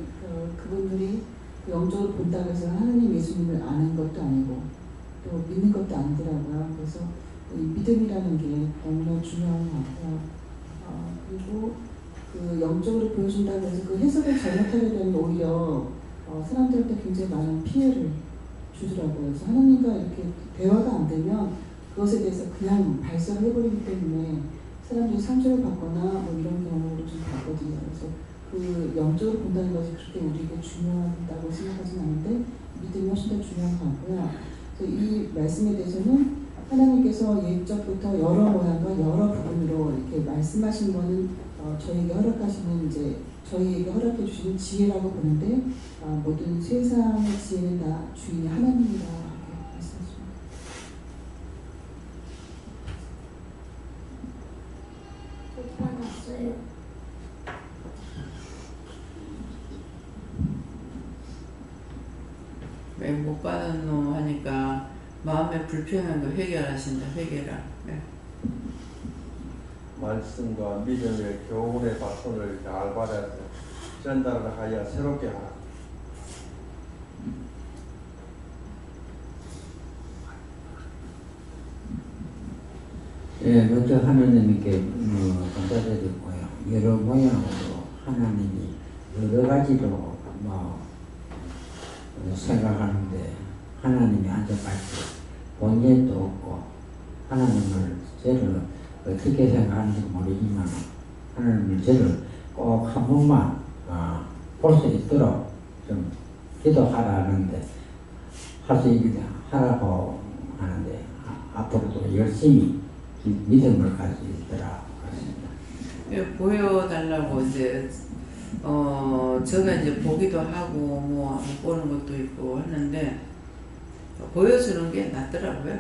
그분들이 영적으로 본다고 해서 하나님 예수님을 아는 것도 아니고 또 믿는 것도 아니더라고요. 그래서 이 믿음이라는 게 너무나 중요한 것 같아요. 그리고 그 영적으로 보여준다고 해서 그 해석을 잘못하게 되면 오히려 사람들한테 굉장히 많은 피해를 주더라고요. 그래서 하나님과 이렇게 대화가 안 되면 그것에 대해서 그냥 발설을 해버리기 때문에 사람들이 상처를 받거나 뭐 이런 경우를 좀 봤거든요. 그래서 그 영적으로 본다는 것이 그렇게 우리에게 중요하다고 생각하지는 않는데 믿음이 훨씬 더 중요한 것 같고요. 그래서 이 말씀에 대해서는 하나님께서 옛적부터 여러 모양과 여러 부분으로 이렇게 말씀하신 거는 저희에게 허락하시는 이제 저희에게 허락해 주시는 지혜라고 보는데 모든 세상의 지혜는 다 주인이 하나님이다 이렇게 말씀하십니다. 못 받았어요. 왜 못 받았노 하니까 마음에 불편한 거 해결하신다. 해결하. 네. 말씀과 믿음의 교훈의 바톤을 잘 받아서 전달을 하여 새롭게 하라. 예, 먼저 하나님께 감사드리고요. 여러 모양으로 하나님이 여러 가지로 생각하는데 하나님이 앉아가지고 본예도 없고 하나님을 저를 어떻게 생각하는지 모르지만 하나님을 저를 꼭 한 번만 볼 수 있도록 좀 기도하라는데 할 수 있게 하라고 하는데 앞으로도 열심히 믿음을 가질 수 있더라 그렇습니다. 예, 보여달라고 이제 제가 이제 보기도 하고 뭐 못 보는 것도 있고 하는데 보여주는 게 낫더라고요.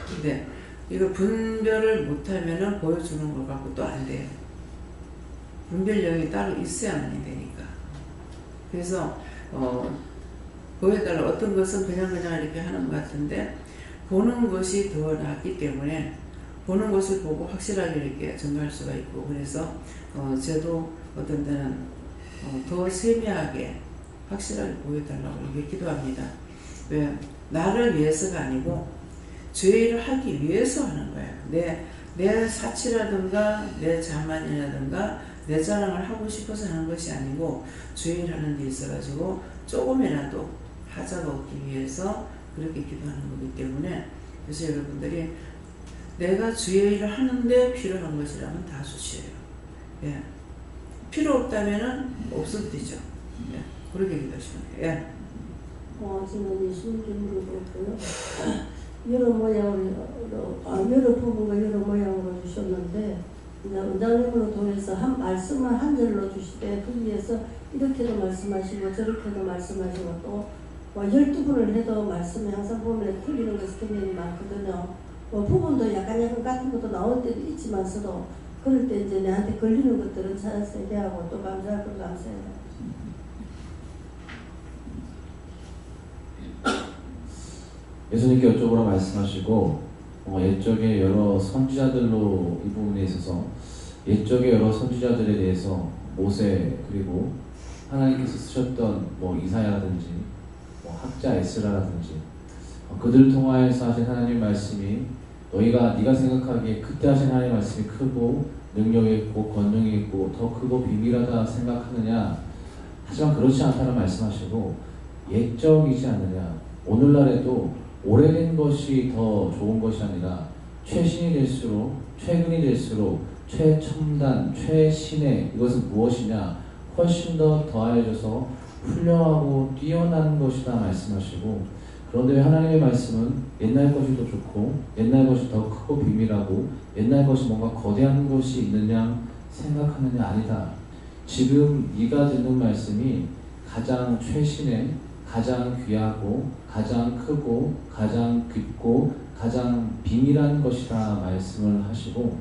근데 이거 분별을 못하면은 보여주는 것 같고 또 안 돼요. 분별력이 따로 있어야만이 되니까. 그래서 보여달라 어떤 것은 그냥 이렇게 하는 것 같은데 보는 것이 더 낫기 때문에 보는 것을 보고 확실하게 이렇게 전가할 수가 있고 그래서 저도 어떤 때는 더 세미하게 확실하게 보여달라고 이렇게 기도합니다. 왜? 나를 위해서가 아니고 주의 일을 하기 위해서 하는 거예요. 내 사치라든가 내 자만이라든가 내 자랑을 하고 싶어서 하는 것이 아니고 주의 일 하는 데 있어가지고 조금이라도 하자가 없기 위해서 그렇게 기도하는 거기 때문에 그래서 여러분들이 내가 주의 일을 하는데 필요한 것이라면 다 주시해요. 예. 필요 없다면은 없어도 되죠. 예. 그렇게 기도하시면 돼요. 예. 저는 예수님께 물어봤고요. 여러 모양으로, 여러 부분과 여러 모양으로 주셨는데, 이제 원장님으로 통해서 한 말씀을 한 절로 주시되, 거기에서 이렇게도 말씀하시고, 저렇게도 말씀하시고, 또, 12분을 해도 말씀이 항상 보면 틀리는 것이 굉장히 많거든요. 부분도 약간 같은 것도 나올 때도 있지만서도, 그럴 때 이제 내한테 걸리는 것들은 찾아서 얘기하고 또 감사할 건 감사해요. 예수님께 여쭤보라 말씀하시고 옛적의 여러 선지자들로 이 부분에 있어서 옛적의 여러 선지자들에 대해서 모세 그리고 하나님께서 쓰셨던 이사야라든지 학자 에스라라든지 그들 통하여서 하신 하나님 말씀이 네가 생각하기에 그때 하신 하나님 말씀이 크고 능력이 있고 권능이 있고 더 크고 비밀하다 생각하느냐 하지만 그렇지 않다는 말씀하시고 옛적이지 않느냐 오늘날에도 오래된 것이 더 좋은 것이 아니라 최신이 될수록 최근이 될수록 최첨단 최신의 이것은 무엇이냐 훨씬 더 더하여져서 훌륭하고 뛰어난 것이다 말씀하시고 그런데 하나님의 말씀은 옛날 것이 더 좋고 옛날 것이 더 크고 비밀하고 옛날 것이 뭔가 거대한 것이 있느냐 생각하느냐 아니다. 지금 네가 듣는 말씀이 가장 최신의 가장 귀하고 가장 크고 가장 깊고 가장 비밀한 것이다 말씀을 하시고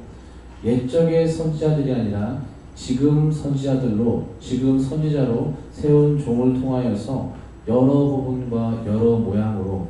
옛적의 선지자들이 아니라 지금 선지자들로 지금 선지자로 세운 종을 통하여서 여러 부분과 여러 모양으로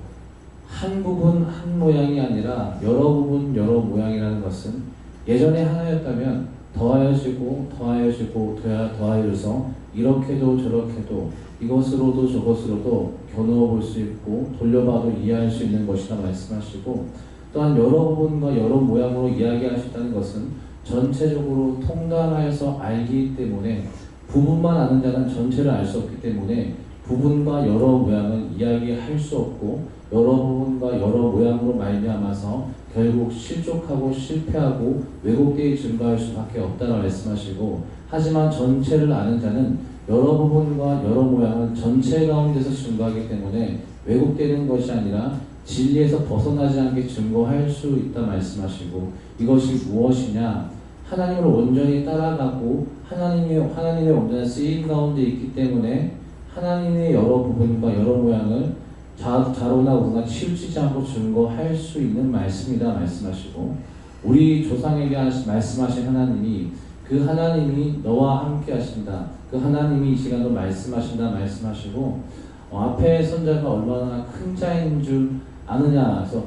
한 부분 한 모양이 아니라 여러 부분 여러 모양이라는 것은 예전에 하나였다면 더하여지고 더하여지고 더하여져서 이렇게도 저렇게도 이것으로도 저것으로도 겨누어 볼 수 있고 돌려봐도 이해할 수 있는 것이다 말씀하시고 또한 여러 부분과 여러 모양으로 이야기하셨다는 것은 전체적으로 통달하여서 알기 때문에 부분만 아는 자는 전체를 알 수 없기 때문에 부분과 여러 모양은 이야기할 수 없고 여러 부분과 여러 모양으로 말미암아서 결국 실족하고 실패하고 왜곡되어 증거할 수밖에 없다고 말씀하시고 하지만 전체를 아는 자는 여러 부분과 여러 모양은 전체 가운데서 증거하기 때문에 왜곡되는 것이 아니라 진리에서 벗어나지 않게 증거할 수 있다 말씀하시고 이것이 무엇이냐? 하나님을 온전히 따라가고 하나님의 온전한 쓰임 가운데 있기 때문에 하나님의 여러 부분과 여러 모양을 자로나 우로나 치우치지 않고 증거할 수 있는 말씀이다 말씀하시고 우리 조상에게 말씀하신 하나님이 그 하나님이 너와 함께 하신다. 그 하나님이 이 시간도 말씀하신다 말씀하시고 앞에 선자가 얼마나 큰 자인 줄 아느냐. 그래서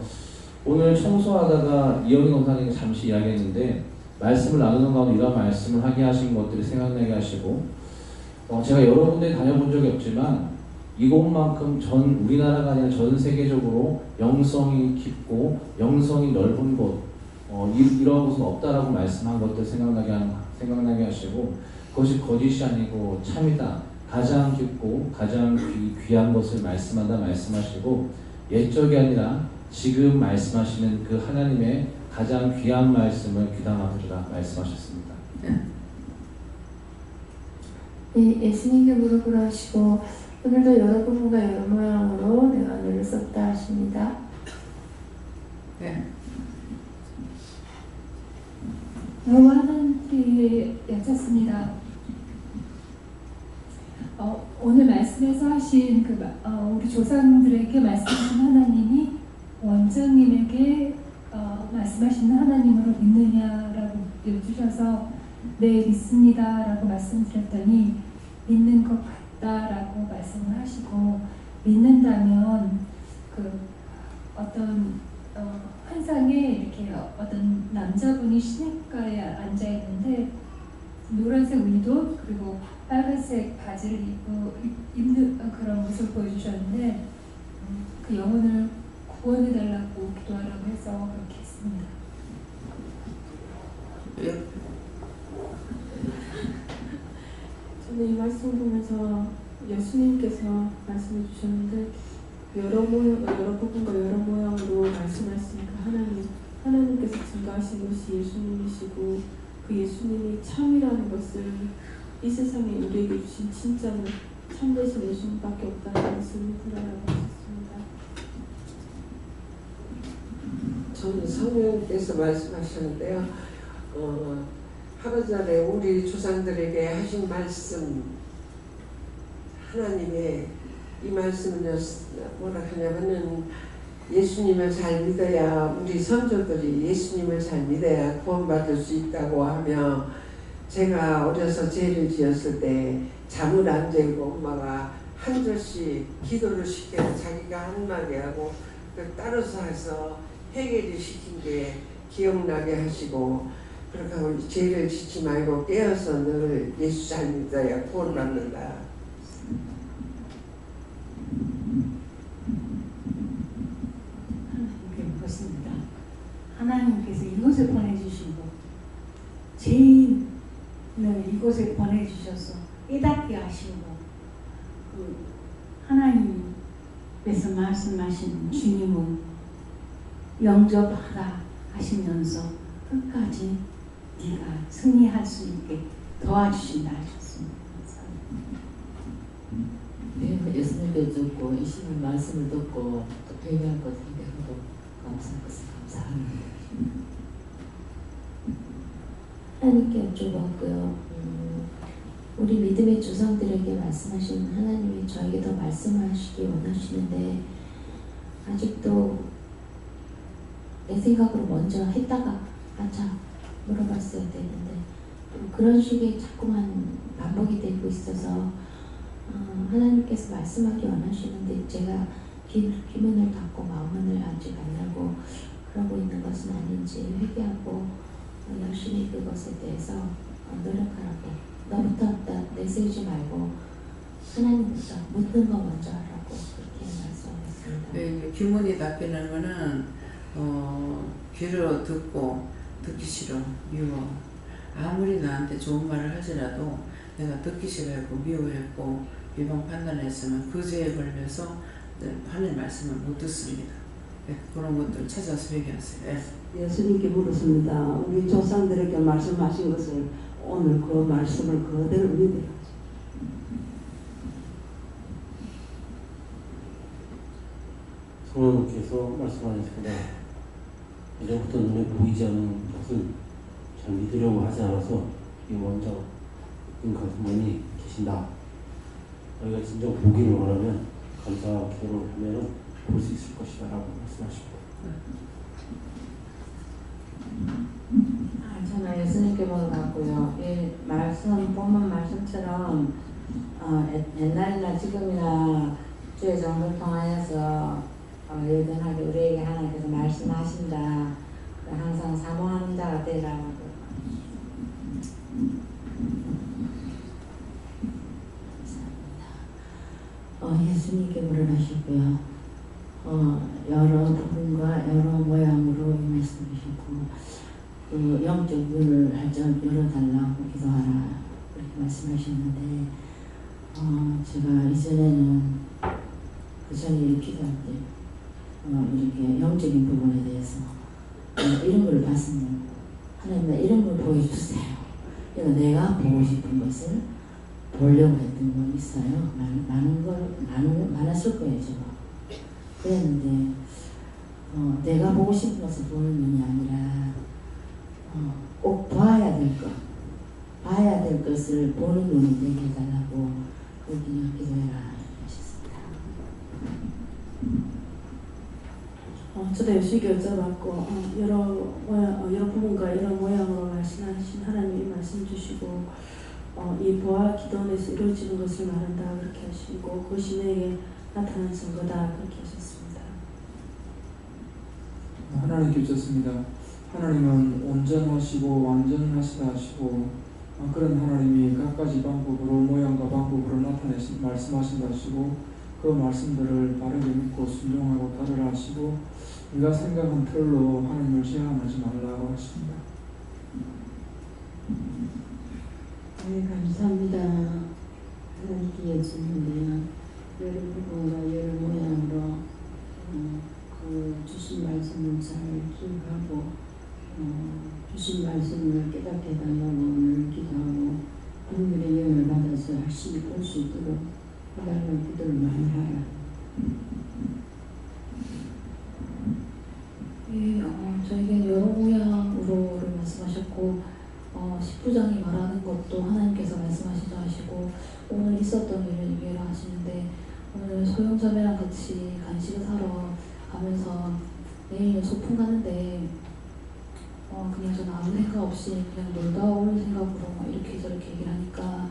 오늘 청소하다가 이영희 권사님이 잠시 이야기했는데 말씀을 나누는 가운데 이런 말씀을 하게 하신 것들이 생각나게 하시고 제가 여러 군데 다녀본 적이 없지만 이곳만큼 우리나라가 아니라 전 세계적으로 영성이 깊고 영성이 넓은 곳 이런 곳은 없다라고 말씀한 것들 생각나게 하시고 그것이 거짓이 아니고 참이다. 가장 깊고 가장 귀한 것을 말씀한다 말씀하시고 옛적이 아니라 지금 말씀하시는 그 하나님의 가장 귀한 말씀을 귀담아 들으라 말씀하셨습니다. 네, 예수님께 무릎을 하시고 오늘도 여러 부분과 여러 모양으로 내가 너를 썼다 하십니다. 네. 여호와 하나님께 여쭙습니다. 오늘 말씀에서 하신 우리 조상들에게 말씀하신 하나님이 원장님에게 말씀하시는 하나님으로 믿느냐라고 여쭈셔서 네 믿습니다라고 말씀드렸더니 믿는 것 같다라고 말씀을 하시고 믿는다면 어떤 환상에 이렇게 어떤 남자분이 시냇가에 앉아 있는데 노란색 의도 그리고 빨간색 바지를 입는 그런 모습을 보여주셨는데 그 영혼을 구원해달라고 기도하라고 해서 그렇게 했습니다. 저는 이 말씀 보면서 예수님께서 말씀해 주셨는데 여러 부분과 여러 모양으로 말씀하시니까 하나님께서 증거하신 것이 예수님이시고 그 예수님이 참이라는 것을 이 세상에 우리에게 주신 진짜는 참되신 예수님밖에 없다는 것을 믿으라고 하셨습니다. 저는 성령께서 말씀하셨는데요. 하루 전에 우리 조상들에게 하신 말씀 하나님의 이 말씀은요 뭐라 하냐면은 예수님을 잘 믿어야 우리 선조들이 예수님을 잘 믿어야 구원받을 수 있다고 하며 제가 어려서 죄를 지었을 때 잠을 안 재고 엄마가 한 절씩 기도를 시켜서 자기가 한마디 하고 따라서 해서 해결을 시킨 게 기억나게 하시고 그렇게 하고 죄를 짓지 말고 깨어서 늘 예수 잘 믿어야 구원받는다. 하나님께 묻습니다. 하나님께서 이곳에 보내주시고 죄인을 이곳에 보내주셔서 깨닫게 하시고 하나님께서 말씀하신 주님은 영접하라 하시면서 끝까지 네가 승리할 수 있게 도와주신다 하셨습니다. 네, 예수님께 듣고 이 시간 말씀을 듣고 또 배우할 것 생각하고 감사합니다. 하나님께 여쭤봤고요. 우리 믿음의 조상들에게 말씀하신 하나님이 저에게도 말씀하시기 원하시는데 아직도 내 생각으로 먼저 했다가 물어봤어야 되는데 그런 식의 자꾸만 반복이 되고 있어서 하나님께서 말씀하기 원하시는데 제가 귀문을 닫고 마음문을 아직 안 열고 그러고 있는 것은 아닌지 회개하고 열심히 그것에 대해서 노력하라고 너부터 내세우지 말고 하나님부터 묻는 거 먼저 하라고 그렇게 말씀하셨습니다. 네, 귀문이 닫히는 거는 귀로 듣기 싫어, 미워. 아무리 나한테 좋은 말을 하더라도 내가 듣기 싫어했고 미워했고 비방 판단했으면 그 죄에 걸려서 하나님 말씀을 못 듣습니다. 네, 그런 것들 찾아서 회개하세요. 네. 예수님께 물었습니다. 우리 조상들에게 말씀하신 것을 오늘 그 말씀을 그대로 믿어요. 성령님께서 말씀하셨습니다. 예전부터 눈에 보이지 않는 것을 잘 믿으려고 하지 않아서 이 먼저 같은 분이 계신다. 너희가 진정 보기를 원하면 감사와 기도를 하면 볼 수 있을 것이다 라고 말씀하십니다. 저는 예수님께 물어봤고요. 이 말씀, 본문 말씀처럼 옛날이나 지금이나 주의 정을 통하여서 여전하게 우리에게 하나님께서 말씀하신다. 항상 사모하는 자가 되라고. 예수님께 물어보셨고요. 여러 부분과 여러 모양으로 말씀하셨고, 그 영적 문을 활짝 열어달라고 기도하라 그렇게 말씀하셨는데, 제가 이전에는 그 전에 이렇게 기도할 때 이렇게 영적인 부분에 대해서 이런 걸 봤으면 하나님 나 이런 걸 보여주세요. 그러니까 내가 보고 싶은 것을 보려고 했던 건 있어요. 많았을 거예요, 제가. 그랬는데, 내가 보고 싶은 것을 보는 눈이 아니라, 꼭 봐야 될 것을 보는 눈이 되게 해달라고, 그렇게 기도해라 하셨습니다. 저도 예수님께 여쭤봤고, 여러 부분과 여러 모양으로 말씀하신 하나님이 말씀 주시고, 이 보아 기도원에서 이루어지는 것을 말한다 그렇게 하시고 그것이 내게 나타난 증거다 그렇게 하셨습니다. 하나님께 여쭙습니다. 하나님은 온전하시고 완전하시다 하시고 그런 하나님이 갖가지 방법으로 모양과 방법으로 말씀하신다 하시고 그 말씀들을 바르게 믿고 순종하고 따르라 하시고 네가 생각한 틀로 하나님을 제한하지 말라고 하십니다. 네, 감사합니다. 하나님께 여쭙는데요. 여러 부분과 여러 모양으로 주신 말씀을 잘 기억하고 주신 말씀을 깨닫게 달라고 오늘 기도하고 하늘의 영을 받아서 열심히 볼 수 있도록 해달라고 기도를 많이 하라. 저에게 여러 모양으로 말씀하셨고 19장이 말하는 것도 하나님께서 말씀하시자 하시고 오늘 있었던 일을 이해를 하시는데 오늘 소영자매랑 같이 간식을 사러 가면서 내일은 소풍 가는데 그냥 저는 아무 생각 없이 그냥 놀다 올 생각으로 이렇게 저렇게 얘기를 하니까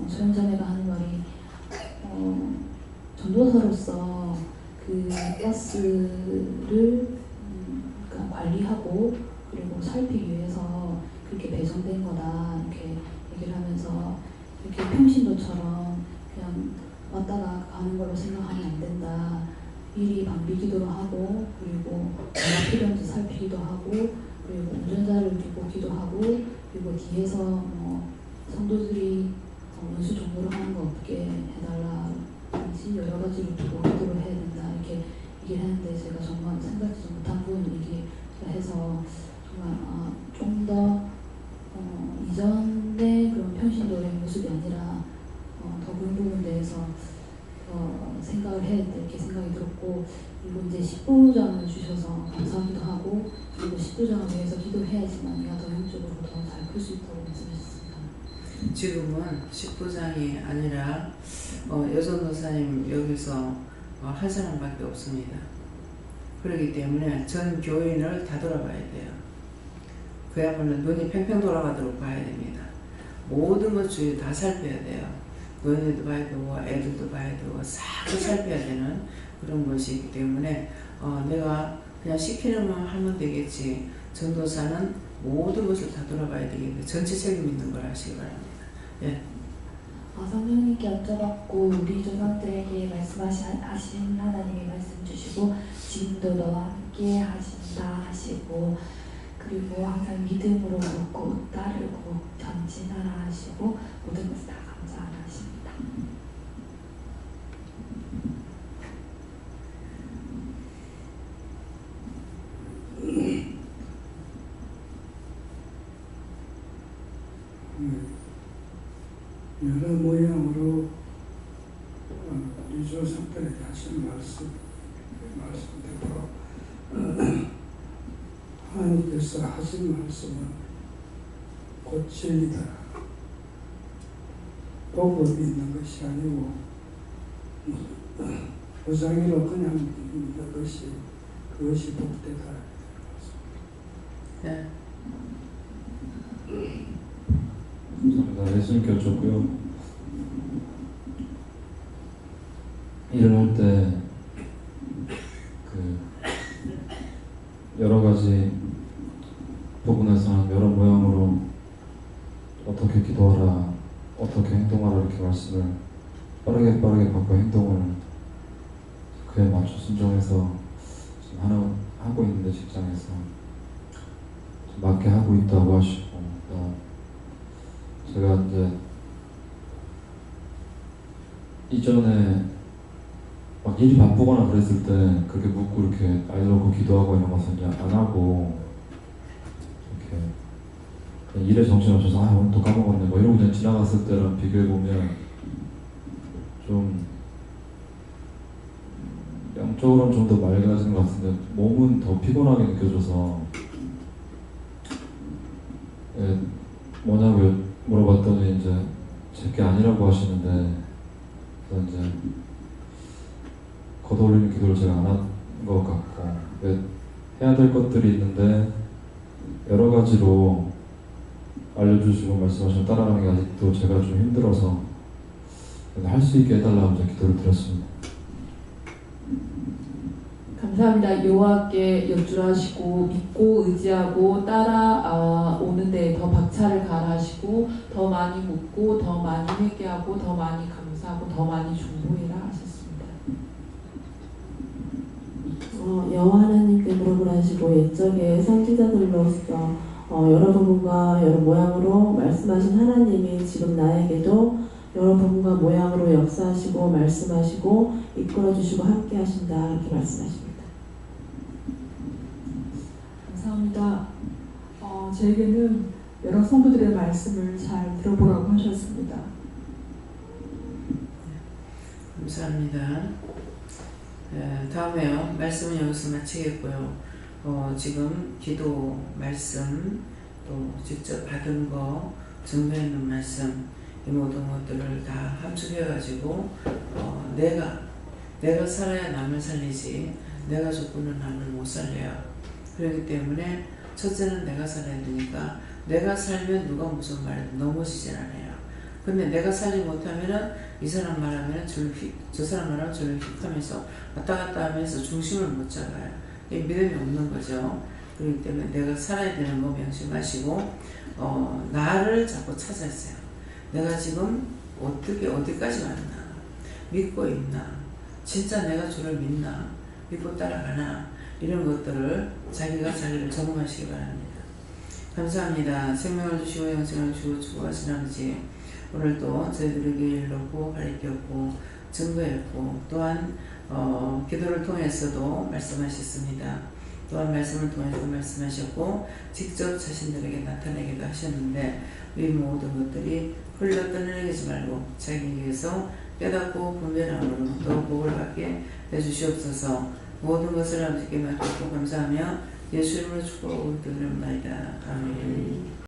소영자매가 하는 말이 전도사로서 그 버스를 관리하고 그리고 살피기 위해서 그렇게 배정된 거다 이렇게 얘기를 하면서 이렇게 평신도처럼 그냥 왔다가 가는 걸로 생각하면 안 된다. 미리 방비기도로 하고 그리고 뭐가 필요한지 살피기도 하고 그리고 운전자를 두고 기도하고 그리고 뒤에서 성도들이 원수 종로를 하는 거 없게 해달라든지 여러 가지로 두고 기도를 해야 된다 이렇게 얘기를 했는데 제가 정말 생각지 못한 부분을 얘기해서 정말 좀 더 이전의 그런 평신도의 모습이 아니라 더 그런 부분에 대해서 생각을 해야 돼 이렇게 생각이 들었고 그리고 이제 19장을 주셔서 감사하기도 하고 그리고 19장을 위해서 기도해야지만 내가 더 영적으로 더 잘 클 수 있다고 말씀하셨습니다. 지금은 19장이 아니라 여전도사님 여기서 한 사람밖에 없습니다. 그렇기 때문에 전 교인을 다 돌아봐야 돼요. 그야말로 눈이 팽팽 돌아가도록 봐야 됩니다. 모든 것 주위 다 살펴야 돼요. 노인들도 봐야 되고 애들도 봐야 되고 싹 살펴야 되는 그런 것이기 때문에 내가 그냥 시키는 만 하면 되겠지. 전도사는 모든 것을 다 돌아봐야 되기 때문에 전체 책임 있는 걸 하시기 바랍니다. 예. 성령님께 여쭤봤고 우리 조상들에게 말씀하신 하나님이 말씀 주시고 지금도 너와 함께 하신다 하시고 그리고 항상 믿음으로 묻고 따르고 전진하라 하시고 모든 것을 다 감사하라 하십니다. 여러 모양으로 우리 조상들에게 하신 말씀대로 하나님께서 하신 말씀은 곧 진리다. 복을 믿는 것이 아니고 무작위로 그냥 믿는 것이 그것이 복되다. 네. 감사합니다. 예수님께 여쭙고요. 일을 할 때 여러 가지 부분에서는 여러 모양으로 어떻게 기도하라, 어떻게 행동하라 이렇게 말씀을 빠르게 받고 행동을 그에 맞춰 순종해서 지금 하고 있는데 직장에서 좀 맞게 하고 있다고 하시고 제가 이제 이전에 막 일이 바쁘거나 그랬을 때 그렇게 묻고 이렇게 알려고 기도하고 이런 것은 이제 안 하고 이렇게 그냥 일에 정신없어서 오늘 또 까먹었네 뭐 이러고 그냥 지나갔을 때랑 비교해보면 좀 영적으로는 좀 더 맑아지는 것 같은데 몸은 더 피곤하게 느껴져서 뭐냐고 물어봤더니 이제 제게 아니라고 하시는데 그래서 이제 걷어올리는 기도를 제가 안 한 것 같고 해야 될 것들이 있는데 여러 가지로 알려주시고 말씀하시면 따라가는 게 아직도 제가 좀 힘들어서 할 수 있게 해달라고 이제 기도를 드렸습니다. 감사합니다. 여호와께 여쭈하시고 믿고 의지하고 따라오는 데 더 박차를 가하시고 더 많이 묻고 더 많이 회개하고 더 많이 감사하고 더 많이 중보해라 하셨습니다. 여호와 하나님께 물어보라 하시고 옛적의 선지자들로서 여러 부분과 여러 모양으로 말씀하신 하나님이 지금 나에게도 여러 부분과 모양으로 역사하시고 말씀하시고 이끌어주시고 함께 하신다 이렇게 말씀하십니다. 감사합니다. 저에게는 여러 성도들의 말씀을 잘 들어보라고 하셨습니다. 감사합니다. 다음에요. 말씀은 여기서 마치겠고요. 지금 기도 말씀 또 직접 받은 거 증거있는 말씀 이 모든 것들을 다 함축해가지고 내가 살아야 남을 살리지 내가 죽고는 남을 못 살려요. 그렇기 때문에 첫째는 내가 살아야 되니까 내가 살면 누가 무슨 말해도 넘어지진 않아요. 근데 내가 살지 못하면은 이 사람 말하면 저 사람 말하면 저를 휙 하면서 왔다 갔다 하면서 중심을 못 잡아요. 믿음이 없는 거죠. 그렇기 때문에 내가 살아야 되는 거 명심하시고 나를 자꾸 찾았어요. 내가 지금 어디까지 왔나? 믿고 있나? 진짜 내가 주를 믿나? 믿고 따라가나? 이런 것들을 자기가 자기를 점검하시기 바랍니다. 감사합니다. 생명을 주시고 영생을 주고 축복하신 아버지 오늘도 저희들에게 일렀고 가르쳤고 증거했고 또한 기도를 통해서도 말씀하셨습니다. 또한 말씀을 통해서 말씀하셨고 직접 자신들에게 나타내기도 하셨는데 이 모든 것들이 흘러 떠내리지 말고 자기 위해서 깨닫고 분별함으로 또 복을 받게 해주시옵소서. 모든 것을 아버지께 맡기고 감사하며 예수 이름으로 축복하고 드리옵나이다. 아멘.